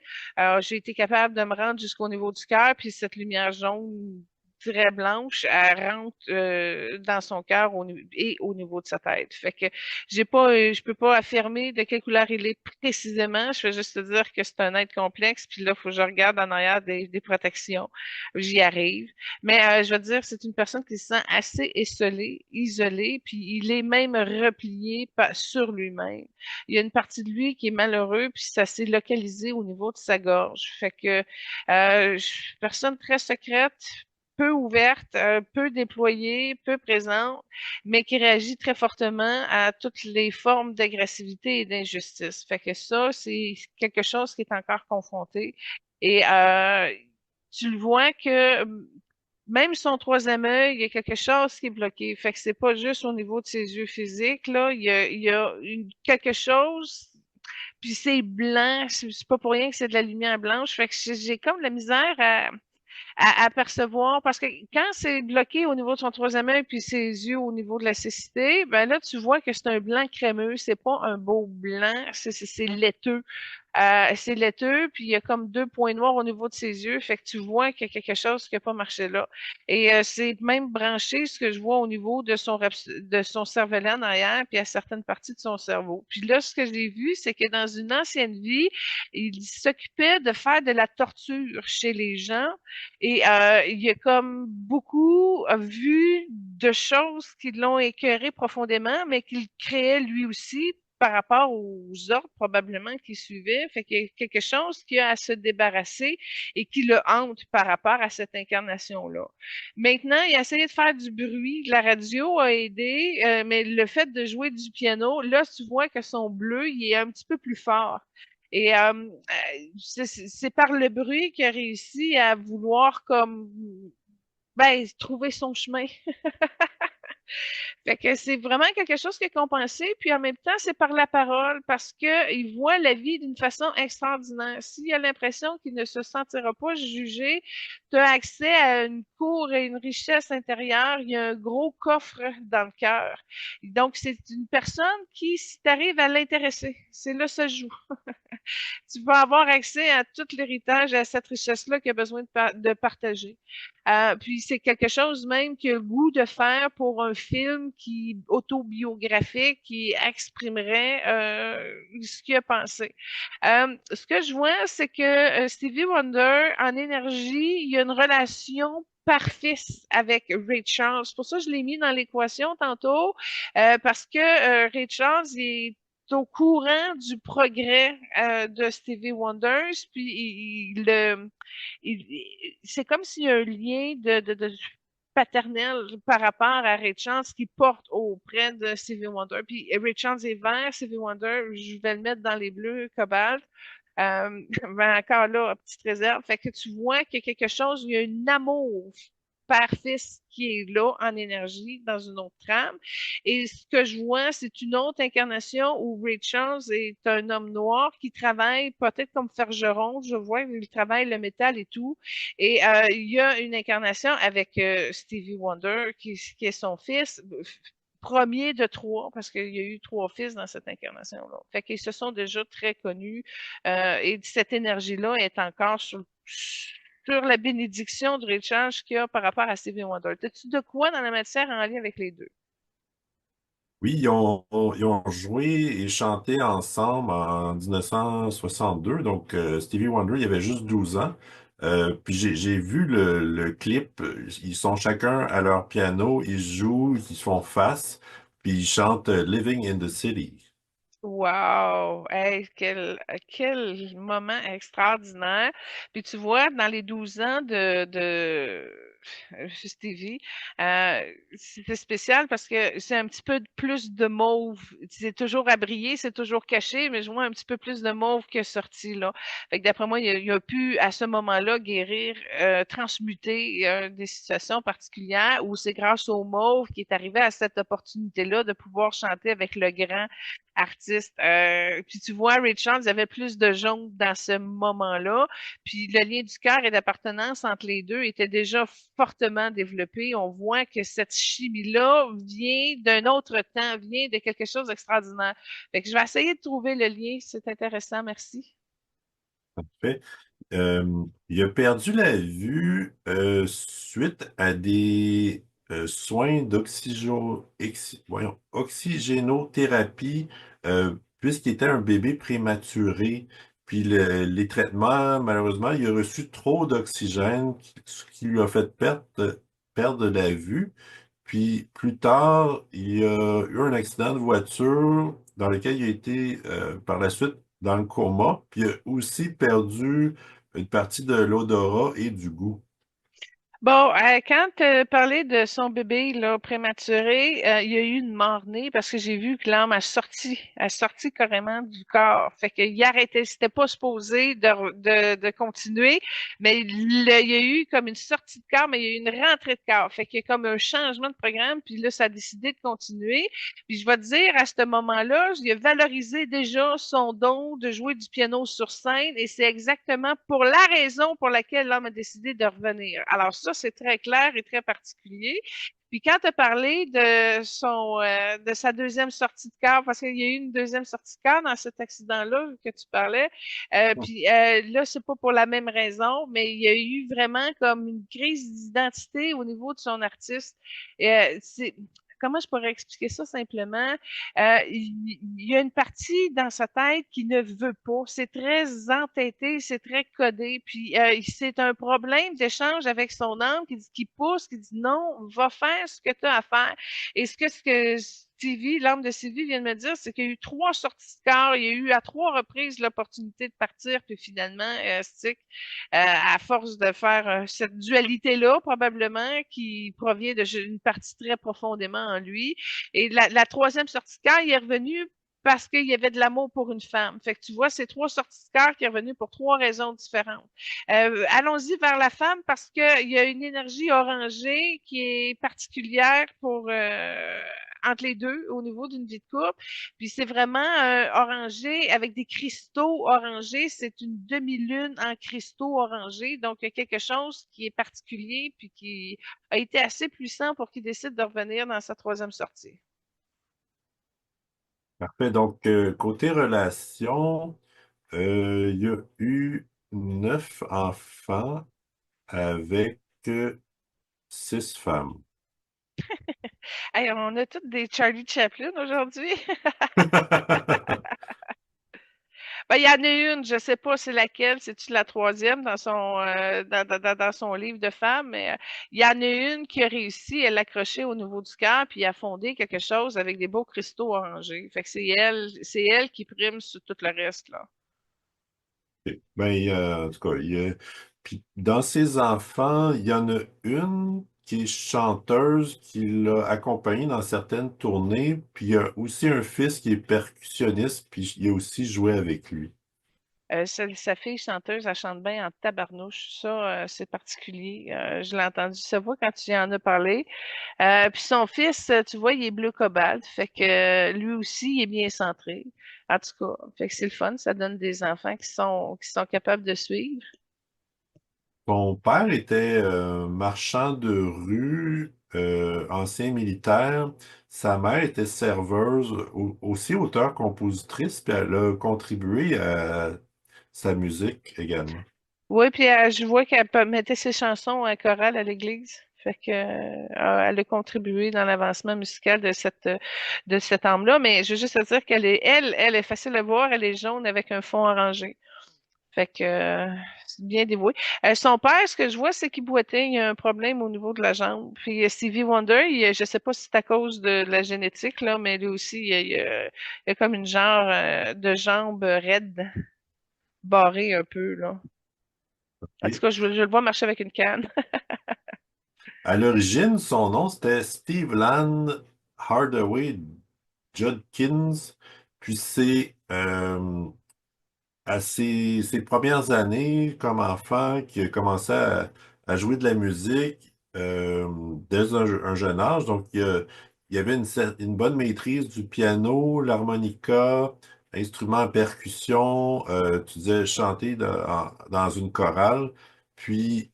j'ai été capable de me rendre jusqu'au niveau du cœur. Puis cette lumière jaune très blanche, elle rentre dans son cœur et au niveau de sa tête. Fait que je peux pas affirmer de quelle couleur il est précisément. Je vais juste te dire que c'est un être complexe. Puis là, il faut que je regarde en arrière des protections. J'y arrive. Mais je veux dire, c'est une personne qui se sent assez isolée, puis il est même replié sur lui-même. Il y a une partie de lui qui est malheureux, puis ça s'est localisé au niveau de sa gorge. Fait que personne très secrète, peu ouverte, peu déployée, peu présente, mais qui réagit très fortement à toutes les formes d'agressivité et d'injustice. Fait que ça, c'est quelque chose qui est encore confronté. Et tu le vois que même son troisième œil, il y a quelque chose qui est bloqué. Fait que c'est pas juste au niveau de ses yeux physiques, là. Il y a quelque chose, puis c'est blanc. C'est pas pour rien que c'est de la lumière blanche. Fait que j'ai comme de la misère à percevoir, parce que quand c'est bloqué au niveau de son troisième œil puis ses yeux au niveau de la cécité, ben là, tu vois que c'est un blanc crémeux, c'est pas un beau blanc, c'est laiteux. C'est laiteux, puis il y a comme deux points noirs au niveau de ses yeux, fait que tu vois qu'il y a quelque chose qui n'a pas marché là. Et c'est même branché, ce que je vois au niveau de son cervelet en arrière, puis à certaines parties de son cerveau. Puis là, ce que j'ai vu, c'est que dans une ancienne vie, il s'occupait de faire de la torture chez les gens, et il a comme beaucoup vu de choses qui l'ont écœuré profondément, mais qu'il créait lui aussi par rapport aux ordres probablement qu'il suivait. Fait qu'il y a quelque chose qui a à se débarrasser et qui le hante par rapport à cette incarnation-là. Maintenant, il a essayé de faire du bruit. La radio a aidé, mais le fait de jouer du piano, là, tu vois que son bleu, il est un petit peu plus fort. Et c'est par le bruit qu'il a réussi à vouloir comme ben, trouver son chemin. Fait que c'est vraiment quelque chose qui est compensé, puis en même temps, c'est par la parole, parce que il voit la vie d'une façon extraordinaire. S'il a l'impression qu'il ne se sentira pas jugé, tu as accès à une cour et une richesse intérieure. Il y a un gros coffre dans le cœur. Donc, c'est une personne qui, si tu arrives à l'intéresser, c'est là que ça joue. Tu vas avoir accès à tout l'héritage, à cette richesse-là qu'il a besoin de partager. Puis c'est quelque chose même qu'il a le goût de faire pour un film qui autobiographique, qui exprimerait ce qu'il a pensé. Ce que je vois, c'est que Stevie Wonder, en énergie, il y a une relation père-fils avec Ray Charles. Pour ça, je l'ai mis dans l'équation tantôt, parce que Ray Charles est au courant du progrès de Stevie Wonder, puis c'est comme s'il y a un lien de paternel par rapport à Ray Charles qui porte auprès de Stevie Wonder. Puis Ray Charles est vert, Stevie Wonder, je vais le mettre dans les bleus cobalt. Mais encore là, petite réserve. Fait que tu vois qu'il y a quelque chose, il y a un amour père-fils qui est là en énergie dans une autre trame. Et ce que je vois, c'est une autre incarnation où Ray Charles est un homme noir qui travaille peut-être comme forgeron. Je vois qu'il travaille le métal et tout. Et il y a une incarnation avec Stevie Wonder qui est son fils premier de trois, parce qu'il y a eu trois fils dans cette incarnation-là. Fait qu'ils se sont déjà très connus, et cette énergie-là est encore sur la bénédiction de Richard qu'il y a par rapport à Stevie Wonder. T'as-tu de quoi dans la matière en lien avec les deux? Oui, ils ont joué et chanté ensemble en 1962. Donc, Stevie Wonder, il avait juste 12 ans. Puis j'ai vu le clip. Ils sont chacun à leur piano, ils jouent, ils se font face, puis ils chantent Living in the City. Wow! Hey, quel moment extraordinaire. Puis tu vois, dans les 12 ans de Stevie, c'était spécial parce que c'est un petit peu plus de mauve. C'est toujours à briller, c'est toujours caché, mais je vois un petit peu plus de mauve qui est sorti là. Fait que d'après moi, il a pu, à ce moment-là, guérir, transmuter des situations particulières où c'est grâce au mauve qui est arrivé à cette opportunité-là de pouvoir chanter avec le grand artiste. Puis tu vois, Ray Charles avait plus de jaune dans ce moment-là. Puis le lien du cœur et d'appartenance entre les deux était déjà fortement développé. On voit que cette chimie-là vient d'un autre temps, vient de quelque chose d'extraordinaire. Fait que je vais essayer de trouver le lien. C'est intéressant. Merci. Fait. Il a perdu la vue suite à des soins oxygénothérapie puisqu'il était un bébé prématuré. Puis les traitements, malheureusement, il a reçu trop d'oxygène, ce qui lui a fait perdre la vue. Puis plus tard, il y a eu un accident de voiture dans lequel il a été par la suite dans le coma, puis il a aussi perdu une partie de l'odorat et du goût. Bon, quand tu parlais de son bébé là, prématuré, il y a eu une mort-née parce que j'ai vu que l'âme a sorti carrément du corps. Fait qu'il arrêtait, c'était pas supposé de continuer, mais il y a eu comme une sortie de corps, mais il y a eu une rentrée de corps. Fait qu'il y a comme un changement de programme, puis là, ça a décidé de continuer. Puis je vais te dire, à ce moment-là, il a valorisé déjà son don de jouer du piano sur scène et c'est exactement pour la raison pour laquelle l'homme a décidé de revenir. Alors ça, c'est très clair et très particulier. Puis quand tu as parlé de sa deuxième sortie de corps, parce qu'il y a eu une deuxième sortie de corps dans cet accident-là que tu parlais, puis là, c'est pas pour la même raison, mais il y a eu vraiment comme une crise d'identité au niveau de son artiste. C'est comment je pourrais expliquer ça simplement? Il y a une partie dans sa tête qui ne veut pas. C'est très entêté, c'est très codé. Puis c'est un problème d'échange avec son âme qui pousse, qui dit non, va faire ce que tu as à faire. Et ce que Stevie, l'âme de Sylvie vient de me dire, c'est qu'il y a eu trois sorties de corps, il y a eu à trois reprises l'opportunité de partir, puis finalement, Stick, à force de faire cette dualité-là, probablement, qui provient d'une partie très profondément en lui. Et la troisième sortie de cœur, il est revenu parce qu'il y avait de l'amour pour une femme. Fait que tu vois, c'est trois sorties de cœur qui est revenu pour trois raisons différentes. Allons-y vers la femme parce qu'il y a une énergie orangée qui est particulière pour entre les deux au niveau d'une vie de couple. Puis c'est vraiment orangé avec des cristaux orangés. C'est une demi-lune en cristaux orangés. Donc, il y a quelque chose qui est particulier puis qui a été assez puissant pour qu'il décide de revenir dans sa troisième sortie. Parfait. Donc, côté relation, il y a eu 9 enfants avec 6 femmes. Hey, on a toutes des Charlie Chaplin aujourd'hui. Ben, il y en a une, je sais pas c'est laquelle, c'est-tu la troisième dans dans son livre de femme, mais il y en a une qui a réussi à l'accrocher au niveau du cœur puis à fonder quelque chose avec des beaux cristaux orangés. Fait que c'est elle qui prime sur tout le reste, là. Ok. Ben, en tout cas, puis dans ses enfants, il y en a une qui est chanteuse, qui l'a accompagnée dans certaines tournées, puis il y a aussi un fils qui est percussionniste, puis il a aussi joué avec lui. Sa fille chanteuse, elle chante bien en tabarnouche. Ça, c'est particulier. Je l'ai entendu sa voix quand tu y en as parlé. Puis son fils, tu vois, il est bleu cobalt. Fait que lui aussi, il est bien centré. En tout cas, fait que c'est le fun. Ça donne des enfants qui sont capables de suivre. Son père était marchand de rue, ancien militaire. Sa mère était serveuse, aussi auteure-compositrice, puis elle a contribué à sa musique également. Oui, puis je vois qu'elle mettait ses chansons à chorale à l'église. Fait que elle a contribué dans l'avancement musical de cet homme-là. Mais je veux juste te dire elle est facile à voir. Elle est jaune avec un fond orangé. Fait que c'est bien dévoué. Son père, ce que je vois, c'est qu'il boitait. Il y a un problème au niveau de la jambe. Puis Stevie Wonder, je sais pas si c'est à cause de la génétique, là, mais lui aussi, il y a comme une genre de jambe raide, barrée un peu, là. En tout Et cas, je le vois marcher avec une canne. à l'origine, son nom, c'était Steve Land Hardaway Judkins. Puis c'est à ses premières années comme enfant qui a commencé à jouer de la musique dès un jeune âge. Donc, il y avait une bonne maîtrise du piano, l'harmonica, instruments à percussion. Tu disais chanter dans une chorale. Puis,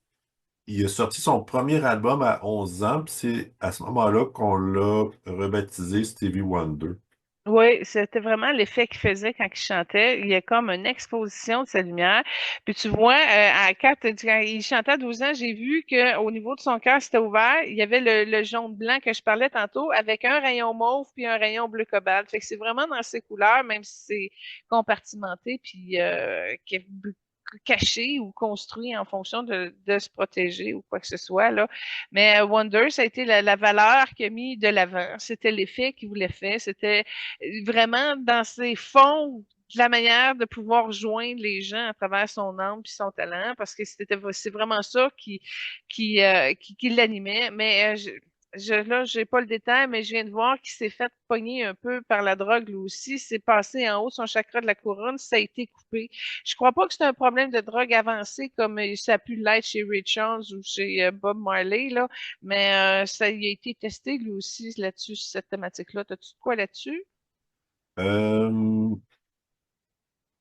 il a sorti son premier album à 11 ans. Puis c'est à ce moment-là qu'on l'a rebaptisé Stevie Wonder. Oui, c'était vraiment l'effet qu'il faisait quand il chantait. Il y a comme une exposition de sa lumière. Puis tu vois, quand il chantait à 12 ans, j'ai vu qu'au niveau de son cœur, c'était ouvert. Il y avait le jaune blanc que je parlais tantôt avec un rayon mauve puis un rayon bleu cobalt. Fait que c'est vraiment dans ses couleurs, même si c'est compartimenté puis caché ou construit en fonction de se protéger ou quoi que ce soit, là. Mais Wonder, ça a été la valeur qu'il a mis de l'avant. C'était l'effet qu'il voulait faire. C'était vraiment dans ses fonds la manière de pouvoir joindre les gens à travers son âme puis son talent, parce que c'est vraiment ça qui l'animait. Mais là, j'ai pas le détail, mais je viens de voir qu'il s'est fait pogner un peu par la drogue lui aussi. C'est passé en haut de son chakra de la couronne, ça a été coupé. Je crois pas que c'est un problème de drogue avancé comme ça a pu l'être chez Ray Charles ou chez Bob Marley, là, mais ça y a été testé lui aussi là-dessus, sur cette thématique-là. T'as-tu de quoi là-dessus? Euh,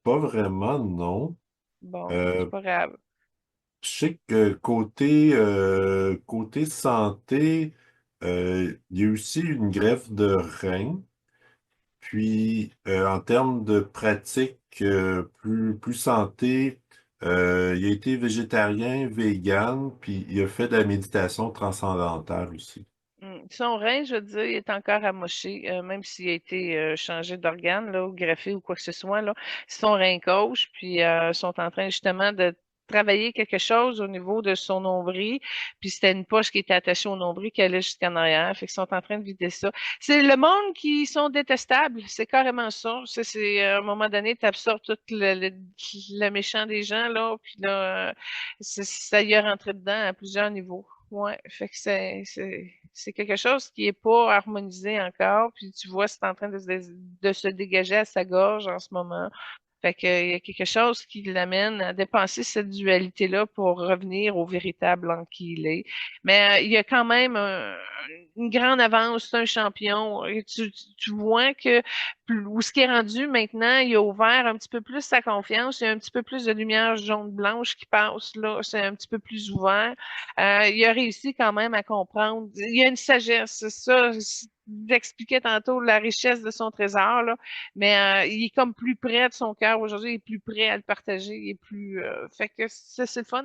Pas vraiment, non. Bon, c'est Euh, pas grave. je sais que côté santé, il y a aussi une greffe de rein. Puis, en termes de pratique plus santé, il a été végétarien, vegan, puis il a fait de la méditation transcendantale aussi. Son rein, je veux dire, il est encore amoché, même s'il a été changé d'organe, là, ou greffé ou quoi que ce soit, là. Son rein gauche, puis sont en train justement de travailler quelque chose au niveau de son nombril, puis c'était une poche qui était attachée au nombril qui allait jusqu'en arrière, fait qu'ils sont en train de vider ça. C'est le monde qui sont détestables, c'est carrément ça. C'est à un moment donné, tu absorbes tout le méchant des gens, là, puis là, ça y est rentré dedans à plusieurs niveaux. Ouais, fait que c'est quelque chose qui est pas harmonisé encore, puis tu vois, c'est en train de se dégager à sa gorge en ce moment. Fait que, il y a quelque chose qui l'amène à dépenser cette dualité-là pour revenir au véritable en qui il est. Mais il y a quand même une grande avance, c'est un champion. Et tu vois que où ce qui est rendu maintenant, il a ouvert un petit peu plus sa confiance, il y a un petit peu plus de lumière jaune-blanche qui passe là, c'est un petit peu plus ouvert. Il a réussi quand même à comprendre. Il y a une sagesse, c'est ça. J'expliquais tantôt la richesse de son trésor, là. Mais il est comme plus près de son cœur aujourd'hui, il est plus prêt à le partager, il est plus. Fait que ça, c'est le fun.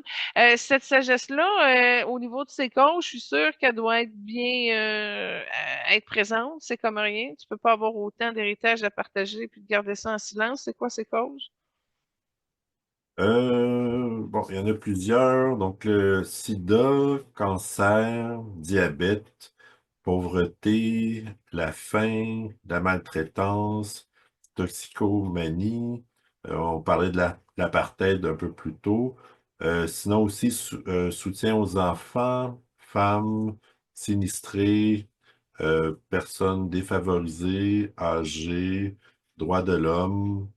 Cette sagesse-là, au niveau de ses causes, je suis sûre qu'elle doit être bien être présente. C'est comme rien. Tu peux pas avoir autant d'héritage à partager puis de garder ça en silence. C'est quoi ses causes? Bon, il y en a plusieurs. Donc, le sida, cancer, diabète, pauvreté, la faim, la maltraitance, toxicomanie. On parlait de l'apartheid un peu plus tôt. Sinon aussi, soutien aux enfants, femmes, sinistrés, personnes défavorisées, âgées, droits de l'homme,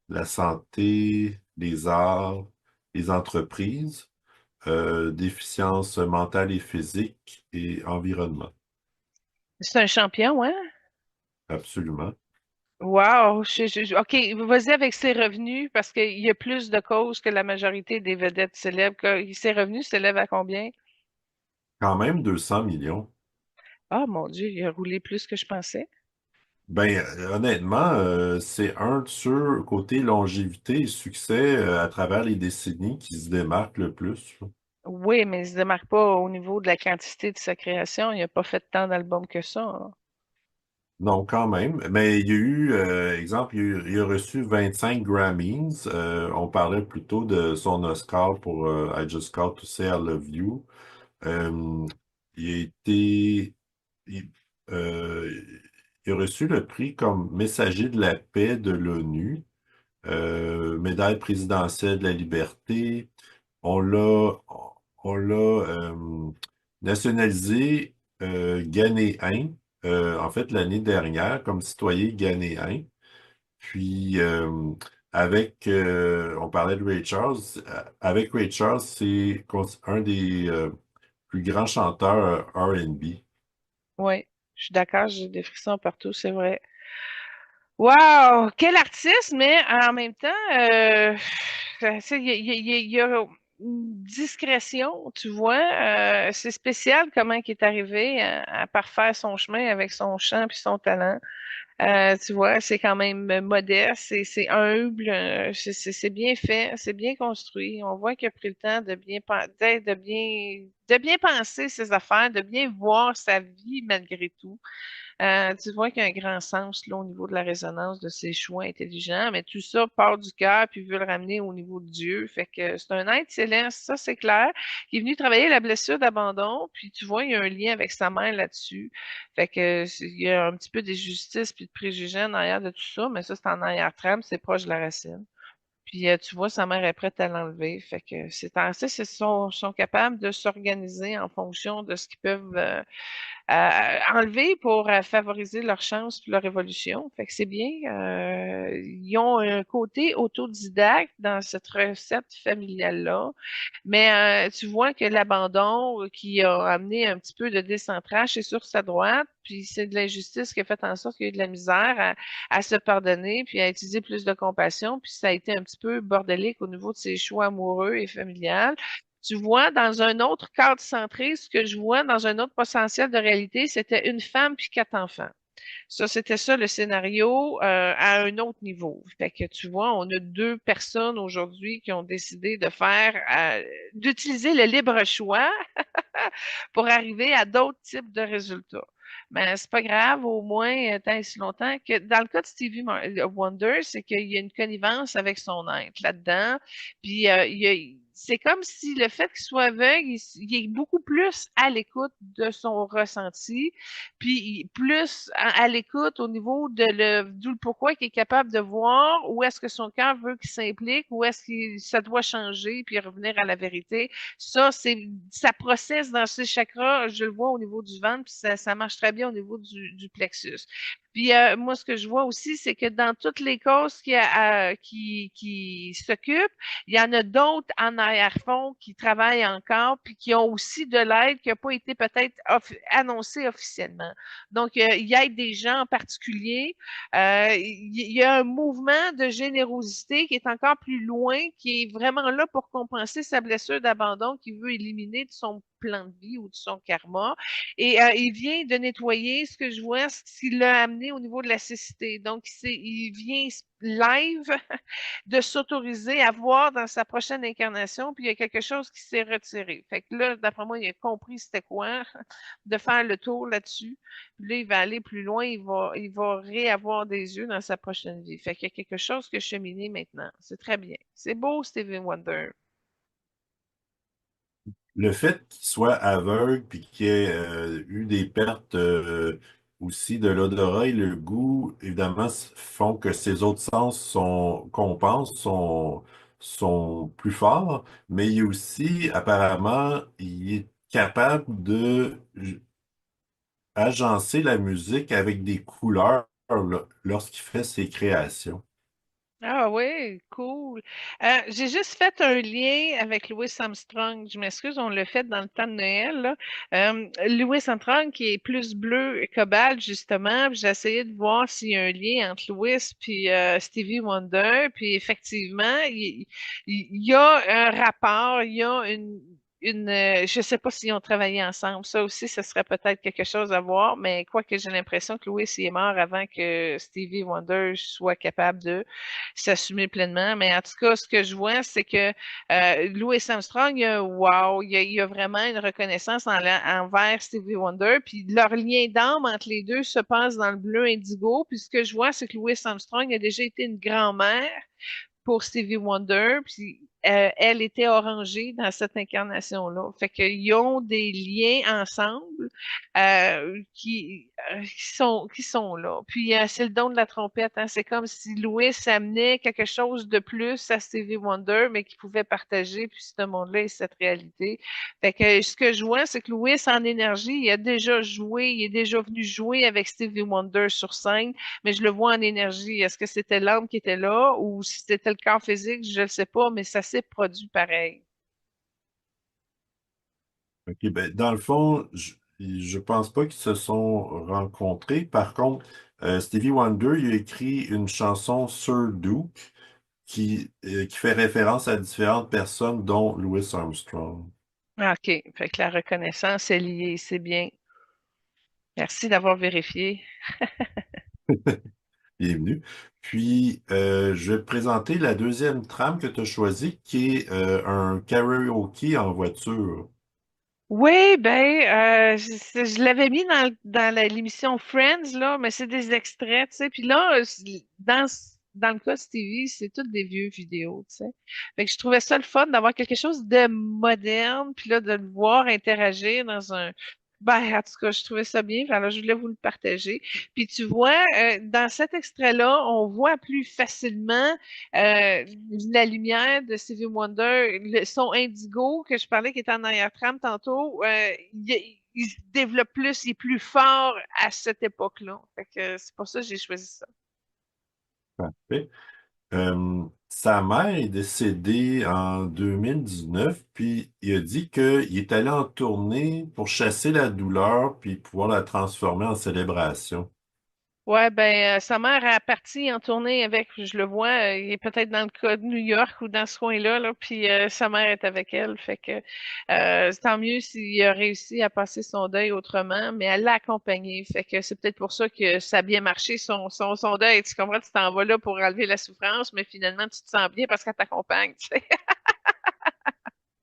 la santé, les arts, les entreprises, déficience mentale et physique et environnement. C'est un champion, hein? Absolument. Wow! OK, vas-y avec ses revenus parce qu'il y a plus de causes que la majorité des vedettes célèbres. Ses revenus s'élèvent à combien? Quand même 200 millions. Ah, mon Dieu, il a roulé plus que je pensais. Ben, honnêtement, c'est un de ceux, côté longévité et succès, à travers les décennies, qui se démarque le plus. Oui, mais il se démarque pas au niveau de la quantité de sa création. Il n'a pas fait tant d'albums que ça, hein. Non, quand même. Mais il y a eu, exemple, il a reçu 25 Grammys. On parlait plutôt de son Oscar pour I Just Called to Say I Love You. Euh, il a été, il, euh, il a reçu le prix comme messager de la paix de l'ONU, médaille présidentielle de la liberté. On l'a, on l'a nationalisé ghanéen, en fait, l'année dernière, comme citoyen ghanéen. Puis, on parlait de Ray Charles, avec Ray Charles, c'est un des plus grands chanteurs R&B. Oui, je suis d'accord, j'ai des frissons partout, c'est vrai. Wow! Quel artiste, mais en même temps, tu sais, il y a une discrétion, tu vois. C'est spécial comment il est arrivé à parfaire son chemin avec son chant puis son talent. Tu vois, c'est quand même modeste, c'est humble, c'est bien fait, c'est bien construit. On voit qu'il a pris le temps de de bien penser ses affaires, de bien voir sa vie malgré tout. Tu vois qu'il y a un grand sens là, au niveau de la résonance de ses choix intelligents, mais tout ça part du cœur puis veut le ramener au niveau de Dieu. Fait que c'est un être céleste, ça c'est clair, qui est venu travailler la blessure d'abandon, puis tu vois, il y a un lien avec sa mère là-dessus. Fait que il y a un petit peu d'injustice puis de préjugés en arrière de tout ça, mais ça c'est en arrière-trame, c'est proche de la racine. Puis tu vois, sa mère est prête à l'enlever. Fait que c'est ainsi, sont capables de s'organiser en fonction de ce qu'ils peuvent enlever pour favoriser leur chance puis leur évolution. Fait que c'est bien. Ils ont un côté autodidacte dans cette recette familiale-là. Mais tu vois que l'abandon qui a amené un petit peu de décentrage, c'est sur sa droite, puis c'est de l'injustice qui a fait en sorte qu'il y a eu de la misère à se pardonner, puis à utiliser plus de compassion, puis ça a été un petit peu bordélique au niveau de ses choix amoureux et familial. Tu vois, dans un autre cadre centré, ce que je vois dans un autre potentiel de réalité, c'était une femme puis 4 enfants. Ça, c'était ça le scénario à un autre niveau. Fait que tu vois, on a 2 personnes aujourd'hui qui ont décidé de d'utiliser le libre choix pour arriver à d'autres types de résultats. Mais c'est pas grave, au moins, tant et si longtemps que dans le cas de Wonder, c'est qu'il y a une connivence avec son être là-dedans. Puis c'est comme si le fait qu'il soit aveugle, il est beaucoup plus à l'écoute de son ressenti, puis plus à l'écoute au niveau de d'où le pourquoi qu'il est capable de voir où est-ce que son cœur veut qu'il s'implique, où est-ce que ça doit changer, puis revenir à la vérité. Ça processe dans ses chakras, je le vois au niveau du ventre, puis ça marche très bien au niveau du plexus. Puis moi, ce que je vois aussi, c'est que dans toutes les causes qui s'occupent, il y en a d'autres en arrière-fond qui travaillent encore, puis qui ont aussi de l'aide qui n'a pas été peut-être annoncée officiellement. Donc, il y a des gens en particulier. Il y a un mouvement de générosité qui est encore plus loin, qui est vraiment là pour compenser sa blessure d'abandon qu'il veut éliminer de son plan de vie ou de son karma. Et il vient de nettoyer ce que je vois, ce qu'il a amené au niveau de la cécité. Donc, il vient live de s'autoriser à voir dans sa prochaine incarnation, puis il y a quelque chose qui s'est retiré. Fait que là, d'après moi, il a compris c'était quoi, de faire le tour là-dessus. Puis là, il va aller plus loin, il va réavoir des yeux dans sa prochaine vie. Fait qu'il y a quelque chose que cheminer maintenant. C'est très bien. C'est beau, Steven Wonder. Le fait qu'il soit aveugle puis qu'il ait eu des pertes aussi de l'odorat et le goût, évidemment, font que ses autres sens qu'on pense, sont plus forts, mais il est aussi, apparemment, il est capable de agencer la musique avec des couleurs lorsqu'il fait ses créations. Ah oui, cool. J'ai juste fait un lien avec Louis Armstrong. Je m'excuse, on l'a fait dans le temps de Noël, là. Louis Armstrong qui est plus bleu et cobalt, justement. Puis j'ai essayé de voir s'il y a un lien entre Louis puis Stevie Wonder. Puis effectivement, il y a un rapport, il y a je sais pas s'ils ont travaillé ensemble. Ça aussi, ce serait peut-être quelque chose à voir, mais quoique j'ai l'impression que Louis il est mort avant que Stevie Wonder soit capable de s'assumer pleinement. Mais en tout cas, ce que je vois, c'est que Louis Armstrong, wow, il y a vraiment une reconnaissance envers Stevie Wonder. Puis leur lien d'âme entre les deux se passe dans le bleu indigo. Puis ce que je vois, c'est que Louis Armstrong a déjà été une grand-mère pour Stevie Wonder, puis elle était orangée dans cette incarnation-là. Fait qu'ils ont des liens ensemble qui sont là. Puis c'est le don de la trompette. Hein. C'est comme si Louis amenait quelque chose de plus à Stevie Wonder, mais qu'il pouvait partager, puis ce monde-là et cette réalité. Fait que ce que je vois, c'est que Louis, en énergie, il a déjà joué, il est déjà venu jouer avec Stevie Wonder sur scène, mais je le vois en énergie. Est-ce que c'était l'âme qui était là ou si c'était le corps physique, je ne sais pas, mais ça s'est produit pareil. OK, ben, dans le fond, je pense pas qu'ils se sont rencontrés. Par contre, Stevie Wonder, il a écrit une chanson Sir Duke qui fait référence à différentes personnes, dont Louis Armstrong. Ah, OK. Fait que la reconnaissance est liée, c'est bien. Merci d'avoir vérifié. Bienvenue. Puis, je vais te présenter la deuxième trame que tu as choisie, qui est un karaoké en voiture. Oui, ben, je l'avais mis dans l'émission Friends, là, mais c'est des extraits, tu sais. Puis là, dans le cas de Stevie, c'est toutes des vieux vidéos, tu sais. Fait que je trouvais ça le fun d'avoir quelque chose de moderne, puis là, de le voir interagir dans un... Ben, en tout cas, je trouvais ça bien, alors je voulais vous le partager. Puis tu vois, dans cet extrait-là, on voit plus facilement la lumière de Stevie Wonder, le son indigo que je parlais qui était en arrière-train tantôt, il se développe plus, il est plus fort à cette époque-là. Fait que c'est pour ça que j'ai choisi ça. Parfait. Sa mère est décédée en 2019, puis il a dit qu'il est allé en tournée pour chasser la douleur, puis pouvoir la transformer en célébration. Ouais, ben, sa mère a parti en tournée avec, je le vois, il est peut-être dans le cas de New York ou dans ce coin-là, là, puis sa mère est avec elle. Fait que tant mieux s'il a réussi à passer son deuil autrement, mais elle l'a accompagné. Fait que c'est peut-être pour ça que ça a bien marché, son deuil. Tu comprends, tu t'en vas là pour enlever la souffrance, mais finalement, tu te sens bien parce qu'elle t'accompagne, tu sais.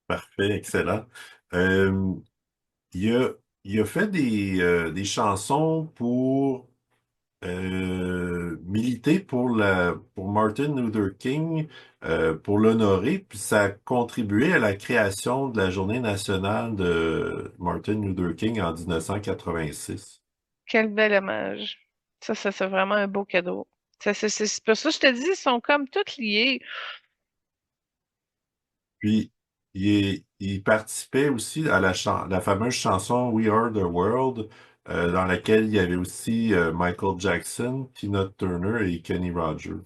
Parfait, excellent. Euh, il a, il a fait des chansons pour militer pour Martin Luther King, pour l'honorer, puis ça a contribué à la création de la Journée nationale de Martin Luther King en 1986. Quel bel hommage. Ça, c'est vraiment un beau cadeau. C'est pour ça que je te dis, ils sont comme tous liés. Puis, il participait aussi à la fameuse chanson We Are the World, dans laquelle il y avait aussi Michael Jackson, Tina Turner et Kenny Rogers.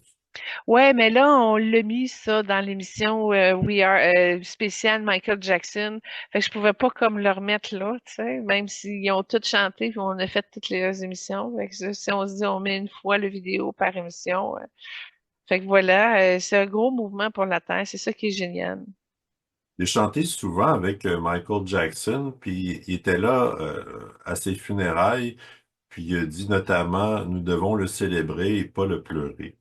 Ouais, mais là, on l'a mis ça dans l'émission We Are spéciale Michael Jackson. Fait que je pouvais pas comme le remettre là, tu sais, même s'ils ont tous chanté puis on a fait toutes les émissions. Fait que si on se dit on met une fois le vidéo par émission. Fait que voilà, c'est un gros mouvement pour la Terre. C'est ça qui est génial. Il a chanté souvent avec Michael Jackson, puis il était là à ses funérailles, puis il a dit notamment, nous devons le célébrer et pas le pleurer.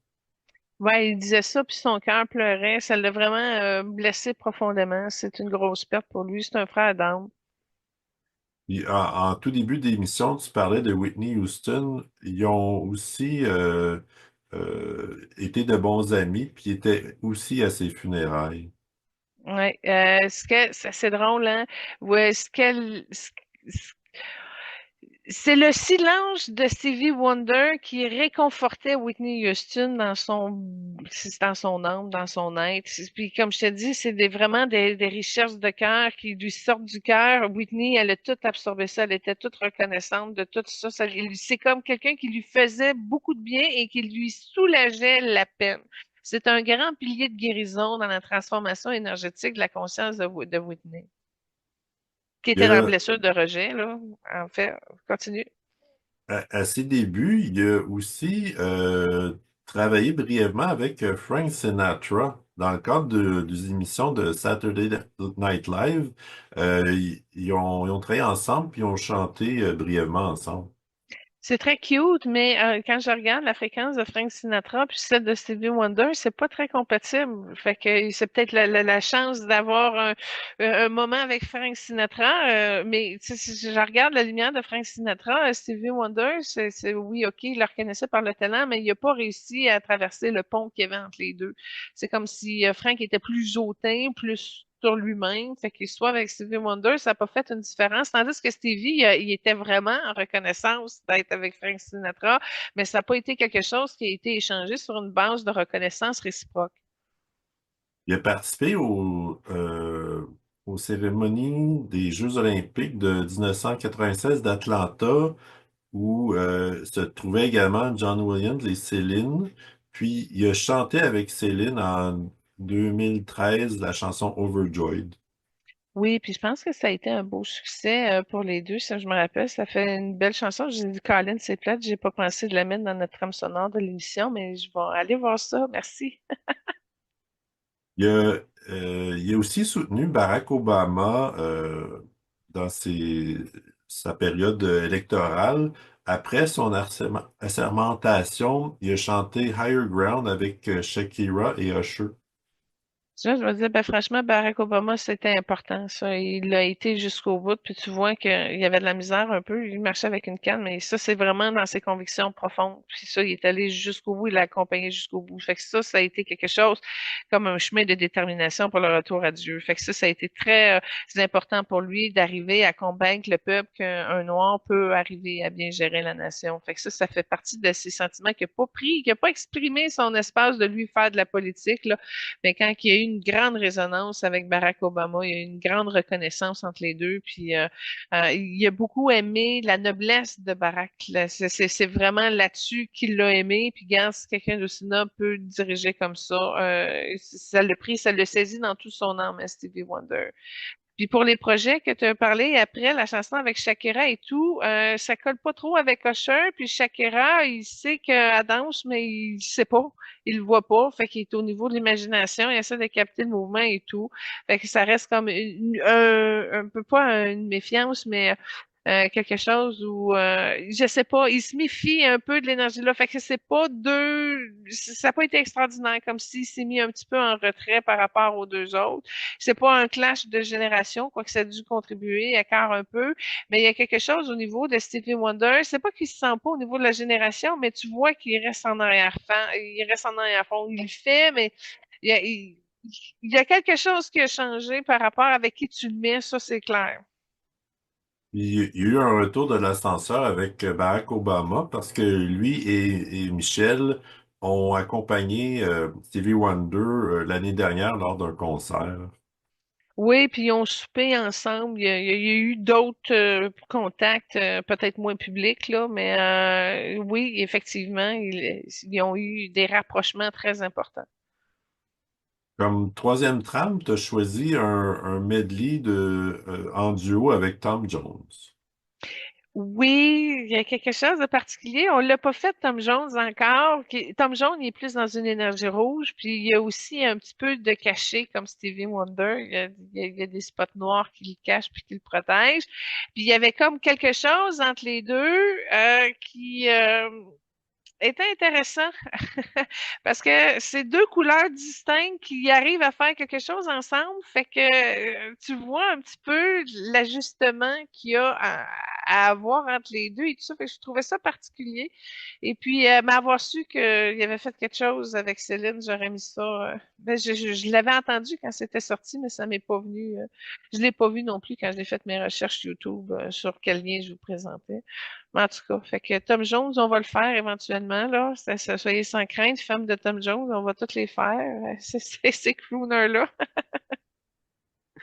Ouais, il disait ça, puis son cœur pleurait. Ça l'a vraiment blessé profondément. C'est une grosse perte pour lui. C'est un frère d'âme. En tout début d'émission, tu parlais de Whitney Houston. Ils ont aussi été de bons amis, puis ils étaient aussi à ses funérailles. Ouais, c'est drôle, hein? Ouais, c'est le silence de Stevie Wonder qui réconfortait Whitney Houston dans son âme, dans son être. Puis comme je te dis, c'est vraiment des recherches de cœur qui lui sortent du cœur. Whitney, elle a tout absorbé ça, elle était toute reconnaissante de tout ça. C'est comme quelqu'un qui lui faisait beaucoup de bien et qui lui soulageait la peine. C'est un grand pilier de guérison dans la transformation énergétique de la conscience de Whitney, qui Il était dans la a, blessure de rejet, là. En fait, continue. à ses débuts, il a aussi travaillé brièvement avec Frank Sinatra dans le cadre des émissions de Saturday Night Live. Ils ont travaillé ensemble puis ils ont chanté brièvement ensemble. C'est très cute, mais quand je regarde la fréquence de Frank Sinatra puis celle de Stevie Wonder, c'est pas très compatible. Fait que c'est peut-être la chance d'avoir un moment avec Frank Sinatra, mais tu sais, si je regarde la lumière de Frank Sinatra, Stevie Wonder, oui, ok, il le reconnaissait par le talent, mais il a pas réussi à traverser le pont qu'il y avait entre les deux. C'est comme si Frank était plus hautain, plus sur lui-même. Fait qu'il soit avec Stevie Wonder, ça n'a pas fait une différence. Tandis que Stevie, il était vraiment en reconnaissance d'être avec Frank Sinatra, mais ça n'a pas été quelque chose qui a été échangé sur une base de reconnaissance réciproque. Il a participé aux cérémonies des Jeux olympiques de 1996 d'Atlanta, où se trouvaient également John Williams et Céline. Puis il a chanté avec Céline en 2013 la chanson Overjoyed. Oui, puis je pense que ça a été un beau succès pour les deux, ça je me rappelle. Ça fait une belle chanson. J'ai dit, Colin, c'est plate, j'ai pas pensé de la mettre dans notre trame sonore de l'émission, mais je vais aller voir ça. Merci. Il a aussi soutenu Barack Obama dans sa période électorale. Après son assermentation, il a chanté Higher Ground avec Shakira et Usher. Tu vois, je me disais, ben, franchement, Barack Obama, c'était important, ça. Il a été jusqu'au bout, puis tu vois qu'il y avait de la misère un peu. Il marchait avec une canne, mais ça, c'est vraiment dans ses convictions profondes. Puis ça, il est allé jusqu'au bout, il l'a accompagné jusqu'au bout. Fait que ça a été quelque chose comme un chemin de détermination pour le retour à Dieu. Fait que ça a été très important pour lui d'arriver à convaincre le peuple qu'un Noir peut arriver à bien gérer la nation. Fait que ça fait partie de ses sentiments qu'il n'a pas pris, qu'il n'a pas exprimé son espace de lui faire de la politique, là, mais quand il y a eu une grande résonance avec Barack Obama, il y a eu une grande reconnaissance entre les deux, puis il a beaucoup aimé la noblesse de Barack. C'est vraiment là-dessus qu'il l'a aimé, puis quand quelqu'un d'aussi noble peut diriger comme ça l'a pris, ça l'a saisi dans tout son âme, Stevie Wonder. Puis pour les projets que tu as parlé après, la chanson avec Shakira et tout, ça colle pas trop avec Usher. Puis Shakira, il sait qu'elle danse, mais il sait pas. Il le voit pas. Fait qu'il est au niveau de l'imagination. Il essaie de capter le mouvement et tout. Fait que ça reste comme un peu pas une méfiance, mais quelque chose où je sais pas, il se méfie un peu de l'énergie là. Fait que c'est pas ça n'a pas été extraordinaire, comme s'il s'est mis un petit peu en retrait par rapport aux deux autres. C'est pas un clash de génération, quoique ça a dû contribuer, écart un peu, mais il y a quelque chose au niveau de Stevie Wonder. C'est pas qu'il se sent pas au niveau de la génération, mais tu vois qu'il reste en arrière-fond. Il reste en arrière-fond. Il le fait, mais il y a, il, il y a quelque chose qui a changé par rapport avec qui tu le mets, ça c'est clair. Il y a eu un retour de l'ascenseur avec Barack Obama parce que lui et Michelle ont accompagné Stevie Wonder l'année dernière lors d'un concert. Oui, puis ils ont soupé ensemble. Il y a eu d'autres contacts, peut-être moins publics, là, mais oui, effectivement, ils ont eu des rapprochements très importants. Comme troisième trame, tu as choisi un medley en duo avec Tom Jones. Oui, il y a quelque chose de particulier. On l'a pas fait, Tom Jones, encore. Tom Jones, il est plus dans une énergie rouge, puis il y a aussi un petit peu de cachet, comme Stevie Wonder. Il y a des spots noirs qui le cachent puis qui le protègent. Puis il y avait comme quelque chose entre les deux qui était intéressant parce que c'est deux couleurs distinctes qui arrivent à faire quelque chose ensemble. Fait que tu vois un petit peu l'ajustement qu'il y a à avoir entre les deux et tout ça. Fait que je trouvais ça particulier. Et puis, m'avoir su qu'il avait fait quelque chose avec Céline, j'aurais mis ça. Ben, je l'avais entendu quand c'était sorti, mais ça m'est pas venu. Je l'ai pas vu non plus quand j'ai fait mes recherches YouTube sur quel lien je vous présentais. Mais en tout cas, fait que Tom Jones, on va le faire éventuellement, là. Soyez sans crainte, femme de Tom Jones, on va toutes les faire. Ces crooners-là.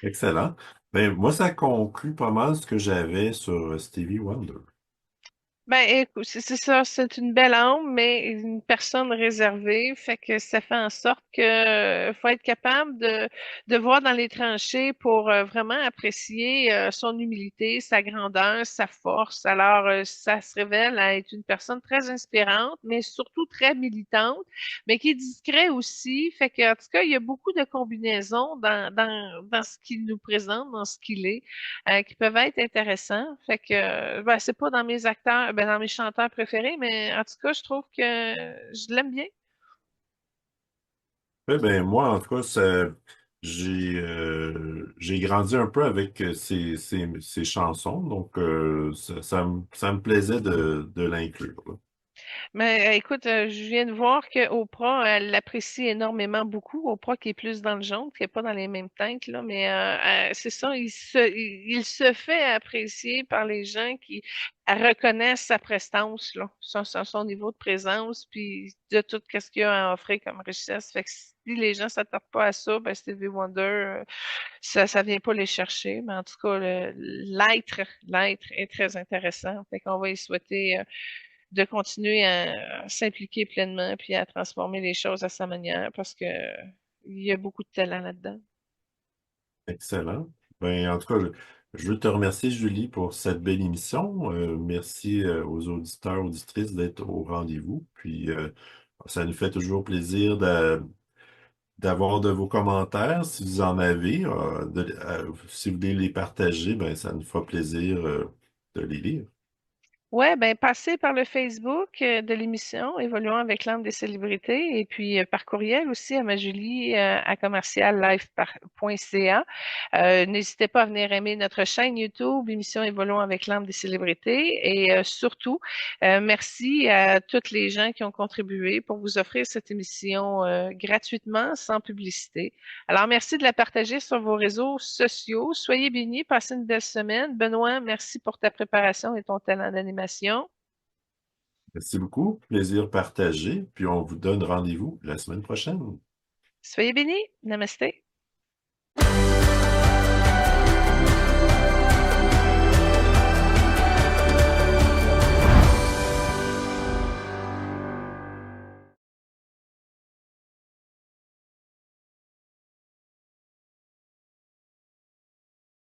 Excellent. Ben, moi, ça conclut pas mal ce que j'avais sur Stevie Wonder. Ben, écoute, c'est ça, c'est une belle âme, mais une personne réservée, fait que ça fait en sorte que faut être capable de voir dans les tranchées pour vraiment apprécier son humilité, sa grandeur, sa force. Alors, ça se révèle à être une personne très inspirante, mais surtout très militante, mais qui est discret aussi. Fait que, en tout cas, il y a beaucoup de combinaisons dans ce qu'il nous présente, dans ce qu'il est qui peuvent être intéressants. Fait que ben, c'est pas dans mes acteurs, ben, dans mes chanteurs préférés, mais en tout cas, je trouve que je l'aime bien. Ouais, ben, moi, en tout cas, j'ai grandi un peu avec ces chansons, donc ça me plaisait de l'inclure, là. Mais écoute, je viens de voir que Oprah, elle l'apprécie énormément beaucoup. Oprah qui est plus dans le jaune, qui est pas dans les mêmes teintes, là, mais c'est ça, il se fait apprécier par les gens qui reconnaissent sa prestance, là, son niveau de présence, puis de tout ce qu'il a à offrir comme richesse. Fait que si les gens s'attardent pas à ça, ben Stevie Wonder, ça vient pas les chercher. Mais en tout cas, l'être est très intéressant. Fait qu'on va y souhaiter de continuer à s'impliquer pleinement puis à transformer les choses à sa manière parce que il y a beaucoup de talent là-dedans. Excellent. Ben, en tout cas, je veux te remercier, Julie, pour cette belle émission. Merci aux auditeurs, auditrices d'être au rendez-vous. Puis, ça nous fait toujours plaisir d'avoir de vos commentaires, si vous en avez. Si vous voulez les partager, ben, ça nous fera plaisir de les lire. Ouais, ben passez par le Facebook de l'émission Évoluons avec l'âme des célébrités et puis par courriel aussi à ma Julie à commerciallive.ca. N'hésitez pas à venir aimer notre chaîne YouTube Émission Évoluons avec l'âme des célébrités et surtout merci à toutes les gens qui ont contribué pour vous offrir cette émission gratuitement sans publicité. Alors merci de la partager sur vos réseaux sociaux. Soyez bénis, passez une belle semaine. Benoît, merci pour ta préparation et ton talent d'animation. Merci beaucoup. Plaisir partagé. Puis on vous donne rendez-vous la semaine prochaine. Soyez bénis. Namasté.